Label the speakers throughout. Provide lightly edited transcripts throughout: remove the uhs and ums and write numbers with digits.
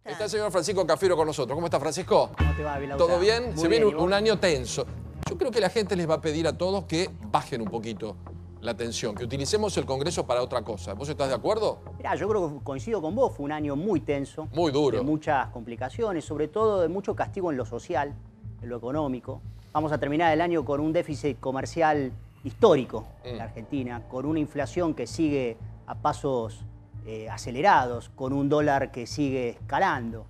Speaker 1: Está el señor Francisco Cafiero con nosotros. ¿Cómo está, Francisco?
Speaker 2: ¿Cómo te va, Vilauta?
Speaker 1: ¿Todo bien?
Speaker 2: Muy
Speaker 1: Se viene
Speaker 2: bien,
Speaker 1: un año tenso. Yo creo que la gente les va a pedir a todos que bajen un poquito la tensión, que utilicemos el Congreso para otra cosa. ¿Vos estás de acuerdo?
Speaker 2: Mirá, yo creo que coincido con vos. Fue un año muy tenso.
Speaker 1: Muy duro.
Speaker 2: De muchas complicaciones, sobre todo de mucho castigo en lo social, en lo económico. Vamos a terminar el año con un déficit comercial histórico en la Argentina, con una inflación que sigue a pasos acelerados, con un dólar que sigue escalando,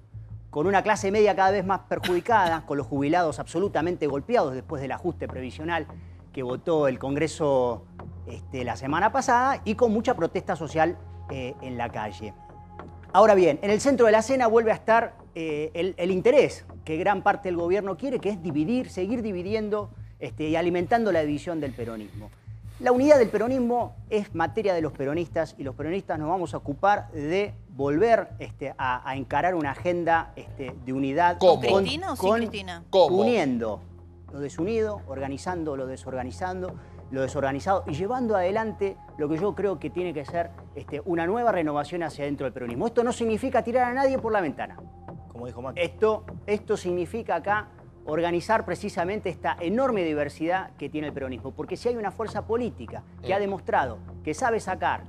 Speaker 2: con una clase media cada vez más perjudicada, con los jubilados absolutamente golpeados después del ajuste previsional que votó el Congreso la semana pasada y con mucha protesta social en la calle. Ahora bien, en el centro de la escena vuelve a estar el interés que gran parte del gobierno quiere, que es dividir, seguir dividiendo y alimentando la división del peronismo. La unidad del peronismo es materia de los peronistas y los peronistas nos vamos a ocupar de volver a encarar una agenda de unidad.
Speaker 1: ¿Cómo?
Speaker 3: ¿Con Cristina o sin Cristina?
Speaker 1: ¿Cómo?
Speaker 2: Uniendo lo desunido, organizando lo desorganizando, lo desorganizado y llevando adelante lo que yo creo que tiene que ser una nueva renovación hacia dentro del peronismo. Esto no significa tirar a nadie por la ventana.
Speaker 4: Como dijo Macri.
Speaker 2: Esto significa acá organizar precisamente esta enorme diversidad que tiene el peronismo. Porque si hay una fuerza política que ha demostrado que sabe sacar,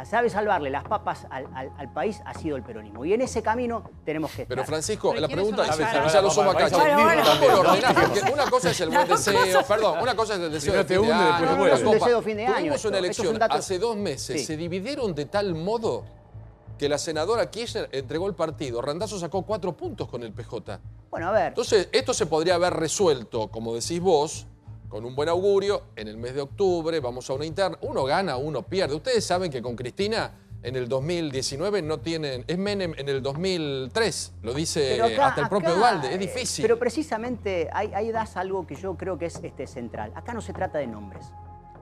Speaker 2: sabe salvarle las papas al país, ha sido el peronismo. Y en ese camino tenemos que estar.
Speaker 1: Pero Francisco,
Speaker 3: ¿Pero
Speaker 1: la
Speaker 3: quiénes
Speaker 1: pregunta
Speaker 3: son
Speaker 1: es,
Speaker 3: los
Speaker 1: ya lo somos acá.
Speaker 3: Bueno.
Speaker 1: También ordenar, porque una cosa es el buen deseo, perdón, una cosa es el deseo de fin de año.
Speaker 2: No es un deseo de fin de año.
Speaker 1: Tuvimos una elección hace 2 meses,
Speaker 2: Sí.
Speaker 1: se dividieron de tal modo que la senadora Kirchner entregó el partido. Randazzo sacó 4 puntos con el PJ.
Speaker 2: Bueno, a ver.
Speaker 1: Entonces, esto se podría haber resuelto, como decís vos, con un buen augurio, en el mes de octubre, vamos a una interna. Uno gana, uno pierde. Ustedes saben que con Cristina en el 2019 no tienen... Es Menem en el 2003, lo dice hasta el propio Duhalde. Es difícil.
Speaker 2: Pero precisamente ahí das algo que yo creo que es central. Acá no se trata de nombres.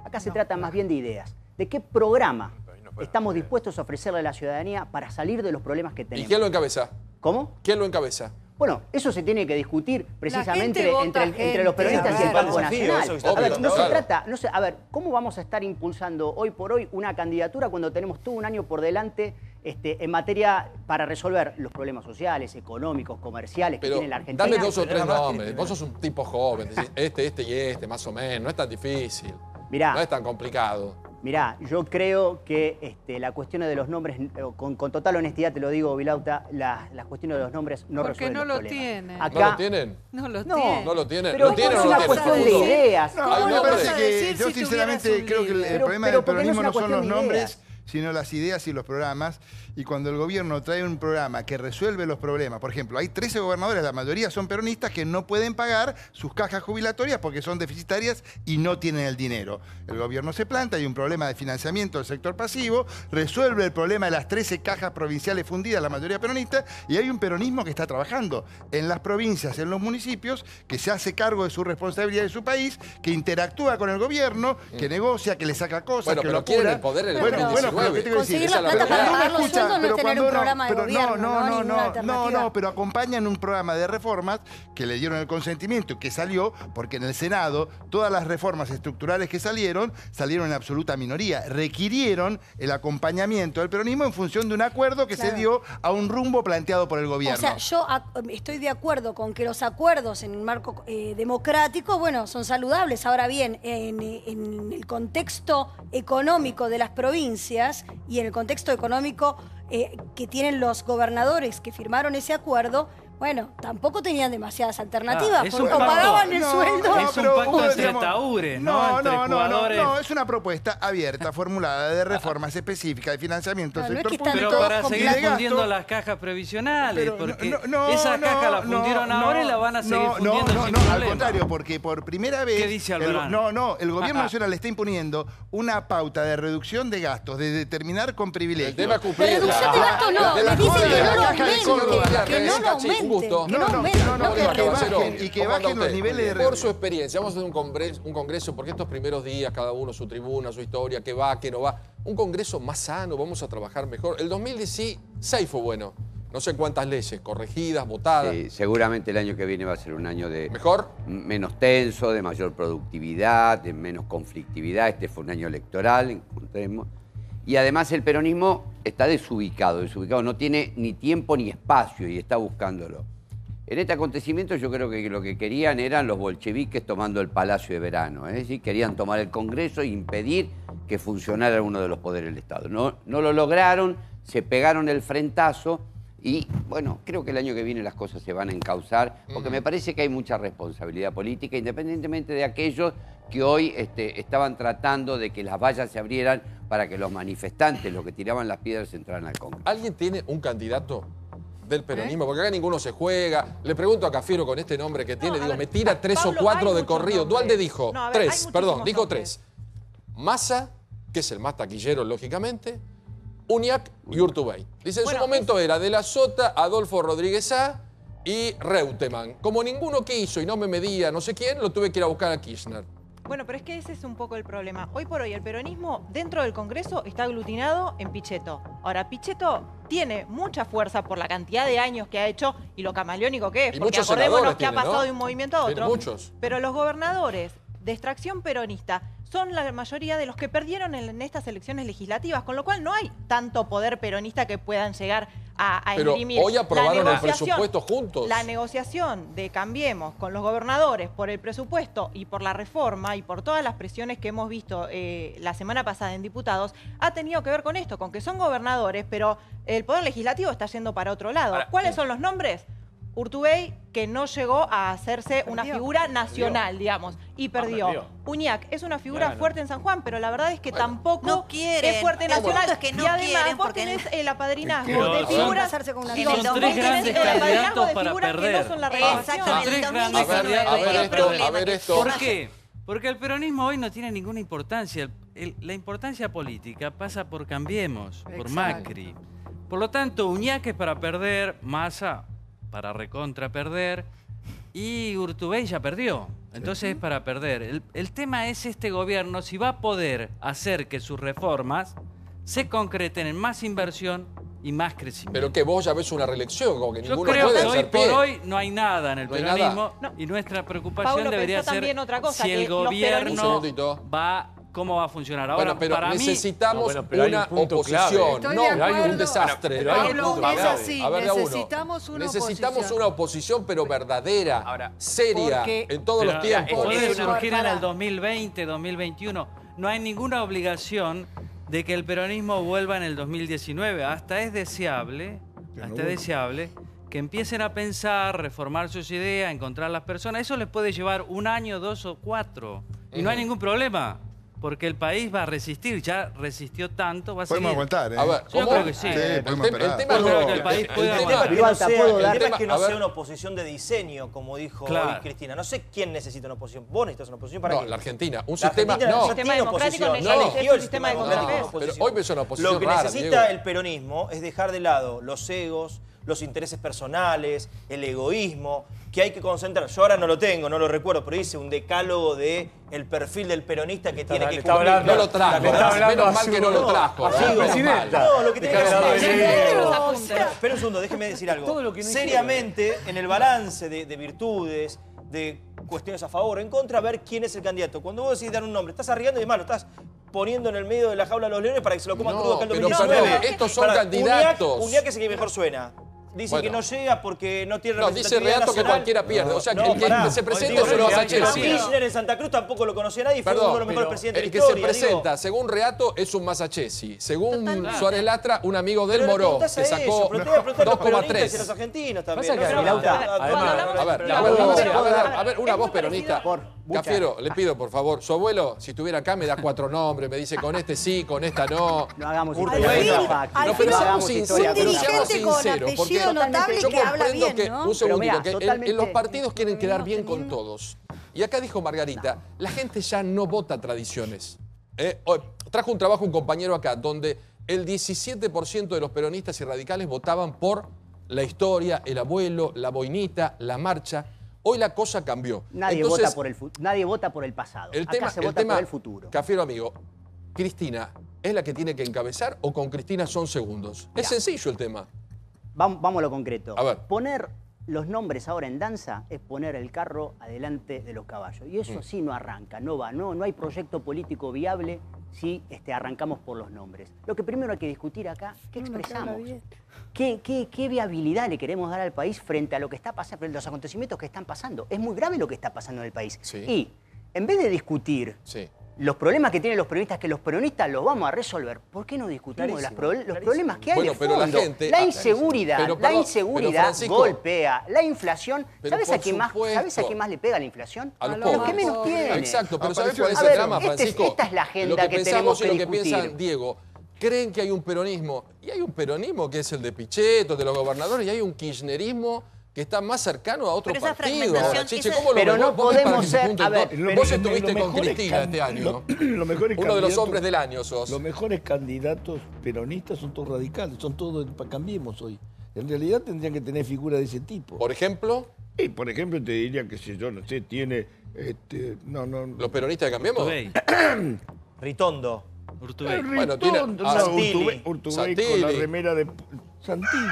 Speaker 2: Acá se trata más bien de ideas. ¿De qué programa estamos dispuestos a ofrecerle a la ciudadanía para salir de los problemas que tenemos?
Speaker 1: ¿Y quién lo encabeza?
Speaker 2: ¿Cómo?
Speaker 1: ¿Quién lo encabeza?
Speaker 2: Bueno, eso se tiene que discutir precisamente
Speaker 3: gente vota
Speaker 2: entre los
Speaker 3: gente.
Speaker 2: peronistas y el
Speaker 4: Claro,
Speaker 2: Banco
Speaker 4: desafío,
Speaker 2: Nacional.
Speaker 4: eso que está
Speaker 2: A ver,
Speaker 1: pidiendo.
Speaker 2: no se
Speaker 1: Claro.
Speaker 2: trata, a ver, ¿cómo vamos a estar impulsando hoy por hoy una candidatura cuando tenemos todo un año por delante en materia para resolver los problemas sociales, económicos, comerciales que
Speaker 1: Pero
Speaker 2: tiene la Argentina?
Speaker 1: dame 2 o 3
Speaker 4: Pero
Speaker 1: nombres. Vos sos un tipo joven, decís este y este, más o menos. No es tan difícil.
Speaker 2: Mirá.
Speaker 1: No es tan complicado.
Speaker 2: Mirá, yo creo que la cuestión de los nombres, con total honestidad te lo digo, Vilauta, las cuestiones de los nombres no
Speaker 3: Porque
Speaker 2: resuelven
Speaker 3: no
Speaker 2: los
Speaker 3: lo
Speaker 2: problemas.
Speaker 3: tienen.
Speaker 2: Acá,
Speaker 1: ¿No lo tienen?
Speaker 3: No lo
Speaker 2: No.
Speaker 3: tiene.
Speaker 1: ¿No lo tienen?
Speaker 2: Pero
Speaker 1: ¿Lo tienen
Speaker 2: es
Speaker 1: o no
Speaker 2: una
Speaker 1: lo tienen?
Speaker 2: cuestión de ideas.
Speaker 4: No,
Speaker 3: ¿Cómo
Speaker 4: a mí
Speaker 3: lo
Speaker 4: me
Speaker 3: vas
Speaker 4: parece
Speaker 3: a
Speaker 4: que
Speaker 3: decir
Speaker 4: yo
Speaker 3: si
Speaker 4: sinceramente
Speaker 3: tuvieras un
Speaker 4: creo que el
Speaker 3: líder?
Speaker 4: problema
Speaker 2: Pero
Speaker 4: del
Speaker 2: porque no es
Speaker 4: peronismo
Speaker 2: una
Speaker 4: no son
Speaker 2: cuestión
Speaker 4: los
Speaker 2: de
Speaker 4: nombres,
Speaker 2: ideas.
Speaker 4: sino las ideas y los programas. Y cuando el gobierno trae un programa que resuelve los problemas, por ejemplo, hay 13 gobernadores, la mayoría son peronistas, que no pueden pagar sus cajas jubilatorias porque son deficitarias y no tienen el dinero. El gobierno se planta, hay un problema de financiamiento del sector pasivo, resuelve el problema de las 13 cajas provinciales fundidas, la mayoría peronistas, y hay un peronismo que está trabajando en las provincias, en los municipios, que se hace cargo de su responsabilidad de su país, que interactúa con el gobierno, que negocia, que le saca cosas,
Speaker 1: Bueno,
Speaker 4: que
Speaker 1: pero
Speaker 4: lo
Speaker 1: quieren
Speaker 4: apura.
Speaker 1: el poder en el
Speaker 4: Bueno,
Speaker 1: 2019.
Speaker 4: pero ¿qué te quiero decir?
Speaker 5: Conseguir
Speaker 1: Esa
Speaker 5: la
Speaker 1: es la
Speaker 5: plata para
Speaker 1: realidad.
Speaker 5: pagar los sueldos no es tener un programa de gobierno, no ninguna alternativa.
Speaker 4: Acompañan un programa de reformas que le dieron el consentimiento y que salió, porque en el Senado todas las reformas estructurales que salieron en absoluta minoría. Requirieron el acompañamiento del peronismo en función de un acuerdo que se dio a un rumbo planteado por el gobierno.
Speaker 5: O sea, yo estoy de acuerdo con que los acuerdos en un marco democrático, bueno, son saludables. Ahora bien, en el contexto económico de las provincias y en el contexto económico que tienen los gobernadores que firmaron ese acuerdo, bueno, tampoco tenían demasiadas alternativas,
Speaker 6: es
Speaker 5: porque
Speaker 6: un
Speaker 5: o
Speaker 6: pacto.
Speaker 5: pagaban el sueldo.
Speaker 6: Es un pacto entre taúres, ¿no? Entre jugadores.
Speaker 4: No, es una propuesta abierta, formulada de reformas específicas de financiamiento del
Speaker 5: No, no es
Speaker 4: sector
Speaker 5: que están
Speaker 4: público.
Speaker 6: Pero para
Speaker 5: todos
Speaker 6: seguir
Speaker 4: y de gasto.
Speaker 6: fundiendo las cajas previsionales,
Speaker 4: Pero
Speaker 6: porque
Speaker 4: no,
Speaker 6: esas
Speaker 4: no,
Speaker 6: cajas las
Speaker 4: no,
Speaker 6: fundieron
Speaker 4: no,
Speaker 6: ahora y las van a seguir
Speaker 4: no,
Speaker 6: fundiendo sin
Speaker 4: al
Speaker 6: problema.
Speaker 4: contrario, porque por primera vez...
Speaker 6: ¿Qué dice Alvarado?
Speaker 4: el gobierno nacional le está imponiendo una pauta de reducción de gastos, de determinar con privilegio.
Speaker 1: El tema es cumplir.
Speaker 5: Reducción de gastos no, les dicen que no lo aumenten, que no lo
Speaker 1: Cachi, un gusto.
Speaker 5: aumenten, que no aumenten, no que
Speaker 4: que
Speaker 1: Caballero,
Speaker 4: bajen y que
Speaker 1: ¿cómo anda
Speaker 4: bajen los
Speaker 1: usted?
Speaker 4: niveles de...
Speaker 1: Por su experiencia, vamos a hacer un congreso, porque estos primeros días, cada uno su tribuna, su historia, qué va, qué no va. Un congreso más sano, vamos a trabajar mejor. El 2016 fue bueno. No sé cuántas leyes corregidas, votadas.
Speaker 7: Sí, seguramente el año que viene va a ser un año de
Speaker 1: ¿Mejor?
Speaker 7: menos tenso, de mayor productividad, de menos conflictividad. Este fue un año electoral, encontremos. Y además el peronismo está desubicado, no tiene ni tiempo ni espacio y está buscándolo. En este acontecimiento yo creo que lo que querían eran los bolcheviques tomando el Palacio de Verano, es decir, querían tomar el Congreso e impedir que funcionara uno de los poderes del Estado. No lo lograron, se pegaron el frentazo y, bueno, creo que el año que viene las cosas se van a encauzar, porque me parece que hay mucha responsabilidad política, independientemente de aquellos que hoy estaban tratando de que las vallas se abrieran para que los manifestantes, los que tiraban las piedras, entraran al Congreso.
Speaker 1: ¿Alguien tiene un candidato del peronismo? Porque acá ninguno se juega. Le pregunto a Cafiero con este nombre que tiene, digo, me tira 3
Speaker 3: Pablo,
Speaker 1: o 4
Speaker 3: hay
Speaker 1: de
Speaker 3: muchos
Speaker 1: corrido.
Speaker 3: nombres.
Speaker 1: Dualde dijo
Speaker 3: No, a ver, hay
Speaker 1: 3, perdón,
Speaker 3: muchísimos
Speaker 1: dijo
Speaker 3: nombres.
Speaker 1: 3. Massa, que es el más taquillero, lógicamente, Uñac y Urtubey. Dice, en su momento era De la Sota, Adolfo Rodríguez A y Reutemann. Como ninguno quiso y no me medía no sé quién, lo tuve que ir a buscar a Kirchner.
Speaker 3: Bueno, pero es que ese es un poco el problema. Hoy por hoy el peronismo dentro del Congreso está aglutinado en Pichetto. Ahora, Pichetto tiene mucha fuerza por la cantidad de años que ha hecho y lo camaleónico que es.
Speaker 1: Y
Speaker 3: Porque
Speaker 1: muchos
Speaker 3: acordémonos
Speaker 1: senadores
Speaker 3: que ha
Speaker 1: tiene, ¿no?
Speaker 3: pasado de un movimiento a
Speaker 1: Tiene
Speaker 3: otro.
Speaker 1: muchos.
Speaker 3: Pero los gobernadores de extracción peronista son la mayoría de los que perdieron en estas elecciones legislativas, con lo cual no hay tanto poder peronista que puedan llegar a
Speaker 1: Pero
Speaker 3: esgrimir.
Speaker 1: hoy aprobaron el
Speaker 3: La negociación-
Speaker 1: presupuesto juntos.
Speaker 3: La negociación de Cambiemos con los gobernadores por el presupuesto y por la reforma y por todas las presiones que hemos visto la semana pasada en diputados, ha tenido que ver con esto, con que son gobernadores, pero el Poder Legislativo está yendo para otro lado. ¿Cuáles son los nombres? Urtubey, que no llegó a hacerse una figura nacional, digamos, y perdió. Uñac es una figura fuerte en San Juan, pero la verdad es que tampoco
Speaker 8: no quieren.
Speaker 3: es fuerte
Speaker 8: El
Speaker 3: nacional.
Speaker 8: punto es que no
Speaker 3: y además
Speaker 8: quieren
Speaker 3: vos
Speaker 8: porque
Speaker 3: tenés el
Speaker 6: Pero
Speaker 3: apadrinazgo de
Speaker 6: son-
Speaker 3: figuras...
Speaker 5: casarse con una
Speaker 3: digo,
Speaker 8: son
Speaker 3: vos
Speaker 8: tres
Speaker 3: tenés
Speaker 6: grandes
Speaker 3: el apadrinazgo
Speaker 6: candidatos
Speaker 3: de
Speaker 6: para
Speaker 3: figuras que
Speaker 6: perder.
Speaker 3: no son la renovación.
Speaker 8: Exactamente.
Speaker 6: Tres
Speaker 8: En
Speaker 6: grandes
Speaker 8: 2019,
Speaker 1: a ver
Speaker 8: el
Speaker 1: esto,
Speaker 8: problema
Speaker 1: a ver
Speaker 8: que-
Speaker 1: esto.
Speaker 6: ¿Por qué? Porque el peronismo hoy no tiene ninguna importancia. La importancia política pasa por Cambiemos, por Macri. Por lo tanto, Uñac es para perder, Massa para recontra perder y Urtubey ya perdió. Entonces es para perder. El tema es este gobierno si va a poder hacer que sus reformas se concreten en más inversión y más crecimiento.
Speaker 1: Pero que vos ya ves una reelección, como que
Speaker 6: Yo
Speaker 1: ninguno
Speaker 6: creo
Speaker 1: puede
Speaker 6: que hoy
Speaker 1: hacer
Speaker 6: por
Speaker 1: pie.
Speaker 6: hoy no hay nada en el
Speaker 1: No hay
Speaker 6: peronismo
Speaker 3: nada.
Speaker 6: y nuestra preocupación
Speaker 3: Pablo,
Speaker 6: debería
Speaker 3: pensá
Speaker 6: ser
Speaker 3: también otra cosa,
Speaker 6: si
Speaker 3: que
Speaker 6: el
Speaker 3: los
Speaker 6: gobierno
Speaker 1: Un segundito.
Speaker 6: cómo va a funcionar. Ahora,
Speaker 1: Bueno, pero
Speaker 6: para mí,
Speaker 1: necesitamos
Speaker 9: pero hay un
Speaker 1: una
Speaker 9: punto
Speaker 1: oposición,
Speaker 9: clave.
Speaker 10: Estoy
Speaker 1: no
Speaker 10: de
Speaker 1: un
Speaker 10: acuerdo.
Speaker 1: desastre.
Speaker 9: Pero hay un
Speaker 10: Pablo,
Speaker 9: punto
Speaker 10: es
Speaker 9: clave.
Speaker 10: así,
Speaker 1: A ver, de a uno.
Speaker 10: necesitamos una
Speaker 1: Necesitamos
Speaker 10: oposición.
Speaker 1: una oposición, pero verdadera,
Speaker 9: Ahora,
Speaker 1: seria,
Speaker 10: porque-
Speaker 1: en todos los
Speaker 6: pero,
Speaker 1: tiempos.
Speaker 6: puede
Speaker 10: Eso,
Speaker 6: surgir en
Speaker 10: para.
Speaker 6: el 2020, 2021. No hay ninguna obligación de que el peronismo vuelva en el 2019. Hasta es deseable que empiecen a pensar, reformar sus ideas, encontrar las personas. Eso les puede llevar 1 año, 2 o 4. Y no hay ningún problema, porque el país va a resistir. Ya resistió tanto, va a
Speaker 4: Podemos
Speaker 6: seguir.
Speaker 4: aguantar, ¿eh?
Speaker 1: A ver,
Speaker 6: Yo
Speaker 1: ¿cómo?
Speaker 6: creo que sí.
Speaker 1: El
Speaker 4: podemos
Speaker 1: tema
Speaker 4: esperar.
Speaker 1: es
Speaker 6: Yo creo que el país puede
Speaker 1: el tema-
Speaker 6: aguantar.
Speaker 2: Iván,
Speaker 11: El
Speaker 2: ¿te puedo dar?
Speaker 11: tema es que no
Speaker 1: A ver.
Speaker 11: sea una oposición de diseño, como dijo
Speaker 6: Claro.
Speaker 11: hoy Cristina. No sé quién necesita una oposición. Vos necesitas una oposición para
Speaker 1: No,
Speaker 11: qué.
Speaker 1: la Argentina, un
Speaker 11: La
Speaker 1: sistema...
Speaker 11: Argentina
Speaker 1: No,
Speaker 11: ya
Speaker 3: Sistema
Speaker 11: tiene
Speaker 3: democrático
Speaker 11: oposición,
Speaker 3: no
Speaker 11: ya
Speaker 3: existe,
Speaker 11: eligió
Speaker 3: es
Speaker 11: el
Speaker 3: un sistema
Speaker 11: sistema
Speaker 3: democrático.
Speaker 11: democrático.
Speaker 1: pero hoy ves una oposición
Speaker 11: Lo que
Speaker 1: rara,
Speaker 11: necesita
Speaker 1: Diego.
Speaker 11: el peronismo es dejar de lado los egos, los intereses personales, el egoísmo, que hay que concentrar. Yo ahora no lo tengo, no lo recuerdo, pero hice un decálogo de el perfil del peronista que tiene que
Speaker 9: está
Speaker 11: cumplir.
Speaker 9: hablando-
Speaker 1: No lo trajo,
Speaker 11: ¿Te acordás?
Speaker 9: hablando
Speaker 1: menos
Speaker 9: a
Speaker 1: mal
Speaker 9: su-
Speaker 1: que no lo trajo.
Speaker 11: así,
Speaker 1: menos
Speaker 9: presidenta.
Speaker 1: mal.
Speaker 11: No, lo que tiene que
Speaker 1: Déjalo
Speaker 11: hacer
Speaker 1: mal.
Speaker 11: es...
Speaker 3: Los apuntes.
Speaker 11: Espera un segundo, déjeme decir algo.
Speaker 9: Todo lo que no
Speaker 11: Seriamente, en el balance de virtudes, de cuestiones a favor o en contra, ver quién es el candidato. Cuando vos decís dar un nombre, estás arriesgando y malo, estás poniendo en el medio de la jaula a los leones para que se lo coman
Speaker 1: No,
Speaker 11: crudo acá en
Speaker 1: pero
Speaker 11: 2019.
Speaker 1: perdón, estos son candidatos.
Speaker 11: Uñac es el que mejor suena. Dice
Speaker 1: Bueno.
Speaker 11: que no llega porque no tiene
Speaker 1: No, dice
Speaker 11: representatividad
Speaker 1: Reato que
Speaker 11: nacional.
Speaker 1: cualquiera pierde. O sea, que
Speaker 11: No,
Speaker 1: el que
Speaker 11: pará.
Speaker 1: se presenta
Speaker 11: Digo,
Speaker 1: se lo hace a
Speaker 11: pero
Speaker 1: Chelsea.
Speaker 11: Kirchner en Santa Cruz tampoco lo conocía nadie, fue uno de
Speaker 1: Perdón,
Speaker 11: los mejores presidentes
Speaker 1: el
Speaker 11: de
Speaker 1: que
Speaker 11: la
Speaker 1: se
Speaker 11: historia.
Speaker 1: presenta, según Reato, es un Masachesi. Según
Speaker 11: Totalmente.
Speaker 1: Suárez Latra, un amigo del
Speaker 11: Pero le
Speaker 1: Moró,
Speaker 11: preguntás a
Speaker 1: que
Speaker 11: ellos,
Speaker 1: sacó
Speaker 11: pero te voy a preguntar a los peronistas y a los
Speaker 1: 2,3.
Speaker 11: argentinos también.
Speaker 9: Pasa que
Speaker 11: No,
Speaker 9: además-
Speaker 1: A ver,
Speaker 3: Pero-
Speaker 1: a ver,
Speaker 3: pero-
Speaker 1: una
Speaker 3: es
Speaker 1: voz
Speaker 3: muy
Speaker 1: peronista.
Speaker 3: parecido.
Speaker 1: Cafiero, le pido, por favor, su abuelo, si estuviera acá, me da 4 nombres, me dice con este sí, con esta no.
Speaker 2: No hagamos
Speaker 11: Urtubey,
Speaker 2: historia
Speaker 11: no.
Speaker 2: contrafáctica.
Speaker 1: No, pero
Speaker 2: No
Speaker 1: seamos
Speaker 2: hagamos historia
Speaker 1: sinceros, pero
Speaker 5: Un
Speaker 1: seamos
Speaker 5: dirigente con
Speaker 1: sinceros, porque
Speaker 5: apellido notable
Speaker 1: yo
Speaker 5: que habla
Speaker 1: comprendo
Speaker 5: bien,
Speaker 1: que,
Speaker 5: ¿no?
Speaker 1: un segundito,
Speaker 2: mirá,
Speaker 1: que
Speaker 2: totalmente-
Speaker 1: en los partidos quieren quedar bien con todos. Y acá dijo Margarita, la gente ya no vota tradiciones. Trajo un trabajo un compañero acá, donde el 17% de los peronistas y radicales votaban por la historia, el abuelo, la boinita, la marcha. Hoy la cosa cambió.
Speaker 2: Nadie,
Speaker 1: Entonces,
Speaker 2: nadie vota por el pasado. Acá se vota por el futuro.
Speaker 1: Cafiero amigo, Cristina, ¿es la que tiene que encabezar o con Cristina son segundos? Es sencillo el tema.
Speaker 2: Vamos a lo concreto.
Speaker 1: A ver.
Speaker 2: Poner los nombres ahora en danza es poner el carro adelante de los caballos. Y eso sí no arranca, no va. No hay proyecto político viable si arrancamos por los nombres. Lo que primero hay que discutir acá, ¿qué expresamos? ¿Qué viabilidad le queremos dar al país frente a lo que está pasando, frente a los acontecimientos que están pasando? Es muy grave lo que está pasando en el país.
Speaker 1: Sí.
Speaker 2: Y en vez de discutir los problemas que tienen los peronistas, que los peronistas los vamos a resolver, ¿por qué no discutimos los problemas que hay de fondo?
Speaker 1: Pero la gente...
Speaker 2: La inseguridad,
Speaker 1: Francisco,
Speaker 2: golpea, la inflación. ¿Sabes a quién
Speaker 1: supuesto.
Speaker 2: más le pega la inflación?
Speaker 1: A los
Speaker 2: los
Speaker 1: pobres.
Speaker 2: que menos tienen.
Speaker 1: Exacto, pero ¿sabes
Speaker 4: Apareció
Speaker 1: cuál es
Speaker 2: a
Speaker 1: el
Speaker 2: ver,
Speaker 1: drama, Francisco?
Speaker 2: esta es la agenda
Speaker 1: lo
Speaker 2: que
Speaker 1: pensamos
Speaker 2: tenemos que
Speaker 1: y lo que
Speaker 2: discutir.
Speaker 1: piensan, Diego, creen que hay un peronismo, y hay un peronismo que es el de Pichetto, de los gobernadores, y hay un kirchnerismo que está más cercano a otro
Speaker 8: Pero esa
Speaker 1: partido.
Speaker 8: fragmentación,
Speaker 1: Ahora, Chiche,
Speaker 8: esa-
Speaker 1: ¿cómo lo
Speaker 2: Pero
Speaker 1: ves?
Speaker 2: no
Speaker 1: Vos ves para
Speaker 2: podemos
Speaker 1: que se
Speaker 2: ser-
Speaker 1: junten
Speaker 2: a ver,
Speaker 1: todos.
Speaker 2: pero-
Speaker 1: Vos estuviste
Speaker 9: Lo
Speaker 1: con
Speaker 9: mejor es
Speaker 1: Cristina este año.
Speaker 9: Los mejores
Speaker 1: Uno de los
Speaker 9: candidatos-
Speaker 1: hombres del año sos.
Speaker 9: Los mejores candidatos peronistas son todos radicales, son todos para Cambiemos hoy. En realidad tendrían que tener figuras de ese tipo.
Speaker 1: Por ejemplo,
Speaker 9: Y por ejemplo te diría que si yo no sé, tiene
Speaker 1: los peronistas de Cambiemos.
Speaker 6: Urtubey.
Speaker 11: Ritondo.
Speaker 6: Urtubey.
Speaker 1: Bueno, tiene-
Speaker 11: Santilli.
Speaker 9: Urtubey con la
Speaker 1: Santilli.
Speaker 9: remera de Santilli.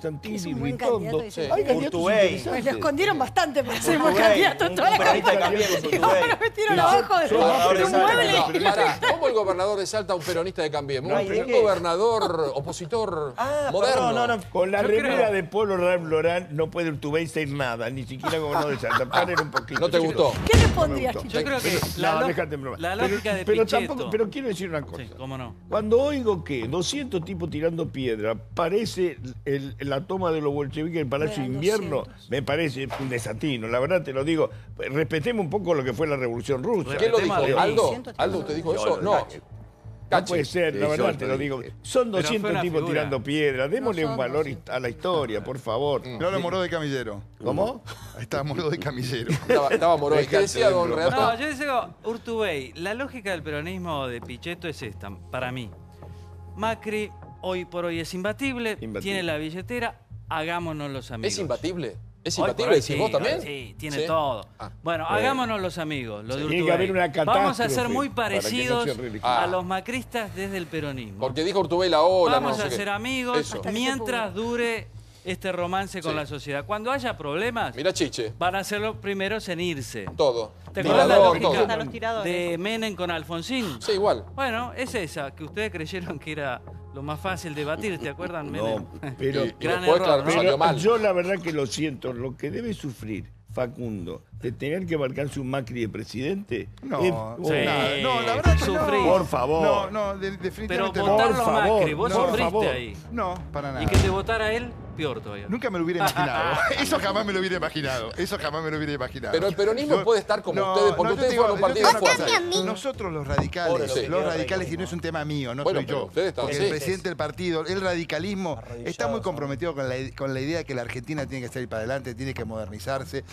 Speaker 9: Santilli,
Speaker 5: Es un buen
Speaker 9: Ritondo.
Speaker 5: candidato ese.
Speaker 9: Hay candidatos
Speaker 11: Urtubey.
Speaker 9: interesantes.
Speaker 5: Lo escondieron bastante para ser buen
Speaker 11: Urtubey,
Speaker 5: candidato en
Speaker 11: un
Speaker 5: toda la
Speaker 11: peronista de
Speaker 5: campaña.
Speaker 11: Cambiemos,
Speaker 5: Y ahora
Speaker 11: Urtubey.
Speaker 5: lo metieron
Speaker 9: Pero
Speaker 5: abajo de
Speaker 9: son
Speaker 11: más
Speaker 5: un
Speaker 11: peronistas
Speaker 5: mueble.
Speaker 11: que
Speaker 1: No, pará, ¿cómo el gobernador de Salta un peronista de Cambiemos?
Speaker 11: No hay de
Speaker 1: un
Speaker 11: qué.
Speaker 1: gobernador opositor
Speaker 11: Ah,
Speaker 1: moderno.
Speaker 11: perdón, no.
Speaker 9: Con la
Speaker 6: Yo
Speaker 9: remera
Speaker 6: creo-
Speaker 9: de Polo Ralph Lauren no puede Urtubey ser nada, ni siquiera gobernador de Santa Fe, era un poquito.
Speaker 1: ¿No te gustó?
Speaker 5: ¿Qué le pondrías,
Speaker 9: gustó.
Speaker 5: Chicho?
Speaker 6: Yo creo que
Speaker 9: No, déjate en broma.
Speaker 6: la
Speaker 9: Pero-
Speaker 6: lógica de
Speaker 9: pero
Speaker 6: Pichetto...
Speaker 9: tampoco, pero quiero decir una cosa.
Speaker 6: Sí, cómo no.
Speaker 9: Cuando oigo que 200 tipos tirando piedra parece la toma de los bolcheviques en el Palacio de
Speaker 5: Eran
Speaker 9: Invierno,
Speaker 5: 200.
Speaker 9: me parece un desatino. La verdad te lo digo. Respetemos un poco lo que fue la Revolución Rusa.
Speaker 1: ¿Quién lo dijo?
Speaker 6: Tema de-
Speaker 1: ¿Aldo?
Speaker 5: 200
Speaker 1: ¿Aldo usted dijo eso? No.
Speaker 9: No
Speaker 1: Cachi.
Speaker 9: puede ser, la
Speaker 7: Sí,
Speaker 9: verdad
Speaker 7: yo
Speaker 9: te lo
Speaker 7: dije.
Speaker 9: digo. Son
Speaker 6: Pero
Speaker 9: 200
Speaker 6: fue una
Speaker 9: tipos
Speaker 6: figura.
Speaker 9: tirando piedra. Démosle
Speaker 5: No
Speaker 9: un
Speaker 5: son
Speaker 9: valor
Speaker 5: 200.
Speaker 9: a la historia, por favor.
Speaker 4: No lo moró de camillero.
Speaker 9: ¿Cómo?
Speaker 4: Estaba moró de camillero.
Speaker 1: Estaba Moroy. ¿Qué decía don
Speaker 6: No,
Speaker 1: Renato?
Speaker 6: yo digo, Urtubey, la lógica del peronismo de Pichetto es esta, para mí. Macri hoy por hoy es imbatible, tiene la billetera, hagámonos los amigos.
Speaker 1: ¿Es imbatible? ¿Es
Speaker 6: Hoy por
Speaker 1: imbatible?
Speaker 6: hoy
Speaker 1: ¿Decís
Speaker 6: sí,
Speaker 1: vos también?
Speaker 6: Sí, tiene
Speaker 1: ¿Sí?
Speaker 6: todo.
Speaker 1: Ah.
Speaker 6: Bueno, hagámonos los amigos, los de
Speaker 9: Tiene
Speaker 6: Urtubey.
Speaker 9: que haber una
Speaker 6: Vamos a ser
Speaker 9: catástrofe
Speaker 6: muy
Speaker 9: para que no
Speaker 6: parecidos
Speaker 9: sea religioso.
Speaker 6: a
Speaker 1: Ah.
Speaker 6: los macristas desde el peronismo.
Speaker 1: Porque dijo Urtubey la ola.
Speaker 6: Vamos
Speaker 1: no sé
Speaker 6: a
Speaker 1: qué.
Speaker 6: ser amigos
Speaker 1: Eso.
Speaker 5: Hasta que se
Speaker 6: mientras dure este romance con
Speaker 1: Sí.
Speaker 6: la sociedad. Cuando haya problemas,
Speaker 1: Mirá Chiche.
Speaker 6: van a ser los primeros en irse.
Speaker 1: Todo.
Speaker 6: ¿Te acordás la
Speaker 1: Tirador,
Speaker 6: lógica
Speaker 3: Hasta los tiradores.
Speaker 6: de Menem con Alfonsín?
Speaker 1: Sí, igual.
Speaker 6: Bueno, es esa, que ustedes creyeron que era lo más fácil de batir, ¿te acuerdan, Menem?
Speaker 9: No, pero,
Speaker 1: Y
Speaker 6: Gran
Speaker 1: después,
Speaker 6: error,
Speaker 1: claro,
Speaker 6: ¿no?
Speaker 1: salió
Speaker 9: pero
Speaker 1: mal.
Speaker 9: yo la verdad que lo siento. Lo que debe sufrir Facundo de tener que marcarse un Macri de presidente.
Speaker 4: No,
Speaker 9: es-
Speaker 6: Sí.
Speaker 4: nada. No, la verdad que
Speaker 6: Sufrí.
Speaker 4: no.
Speaker 9: Por favor.
Speaker 4: No,
Speaker 6: Pero
Speaker 4: definitivamente no.
Speaker 6: votarlo a
Speaker 9: Por favor,
Speaker 6: Macri, vos
Speaker 9: por
Speaker 6: sufriste
Speaker 9: favor.
Speaker 6: ahí.
Speaker 4: No, para nada.
Speaker 6: Y que te votara él, peor todavía.
Speaker 4: Nunca me lo hubiera imaginado. Eso jamás me lo hubiera imaginado. Eso jamás me lo hubiera imaginado.
Speaker 1: Pero el peronismo
Speaker 4: Yo-
Speaker 1: puede estar como
Speaker 4: no,
Speaker 1: ustedes, porque
Speaker 4: no, yo
Speaker 1: ustedes
Speaker 4: te digo-
Speaker 1: fueron un
Speaker 4: yo te
Speaker 1: partido
Speaker 4: digo una
Speaker 1: fuerte.
Speaker 4: cosa. Nosotros los
Speaker 11: Pobre
Speaker 4: radicales,
Speaker 11: lo que
Speaker 4: los
Speaker 11: quedó
Speaker 4: radicales, y
Speaker 11: radicalismo.
Speaker 4: no es un tema mío, no
Speaker 1: Bueno,
Speaker 4: soy
Speaker 1: pero
Speaker 4: yo.
Speaker 1: ustedes están
Speaker 4: Porque
Speaker 1: así.
Speaker 4: el presidente del partido, el radicalismo,
Speaker 11: Arrodillados,
Speaker 4: está muy
Speaker 11: ¿no?
Speaker 4: comprometido con la idea de que la Argentina tiene que salir para adelante, tiene que modernizarse.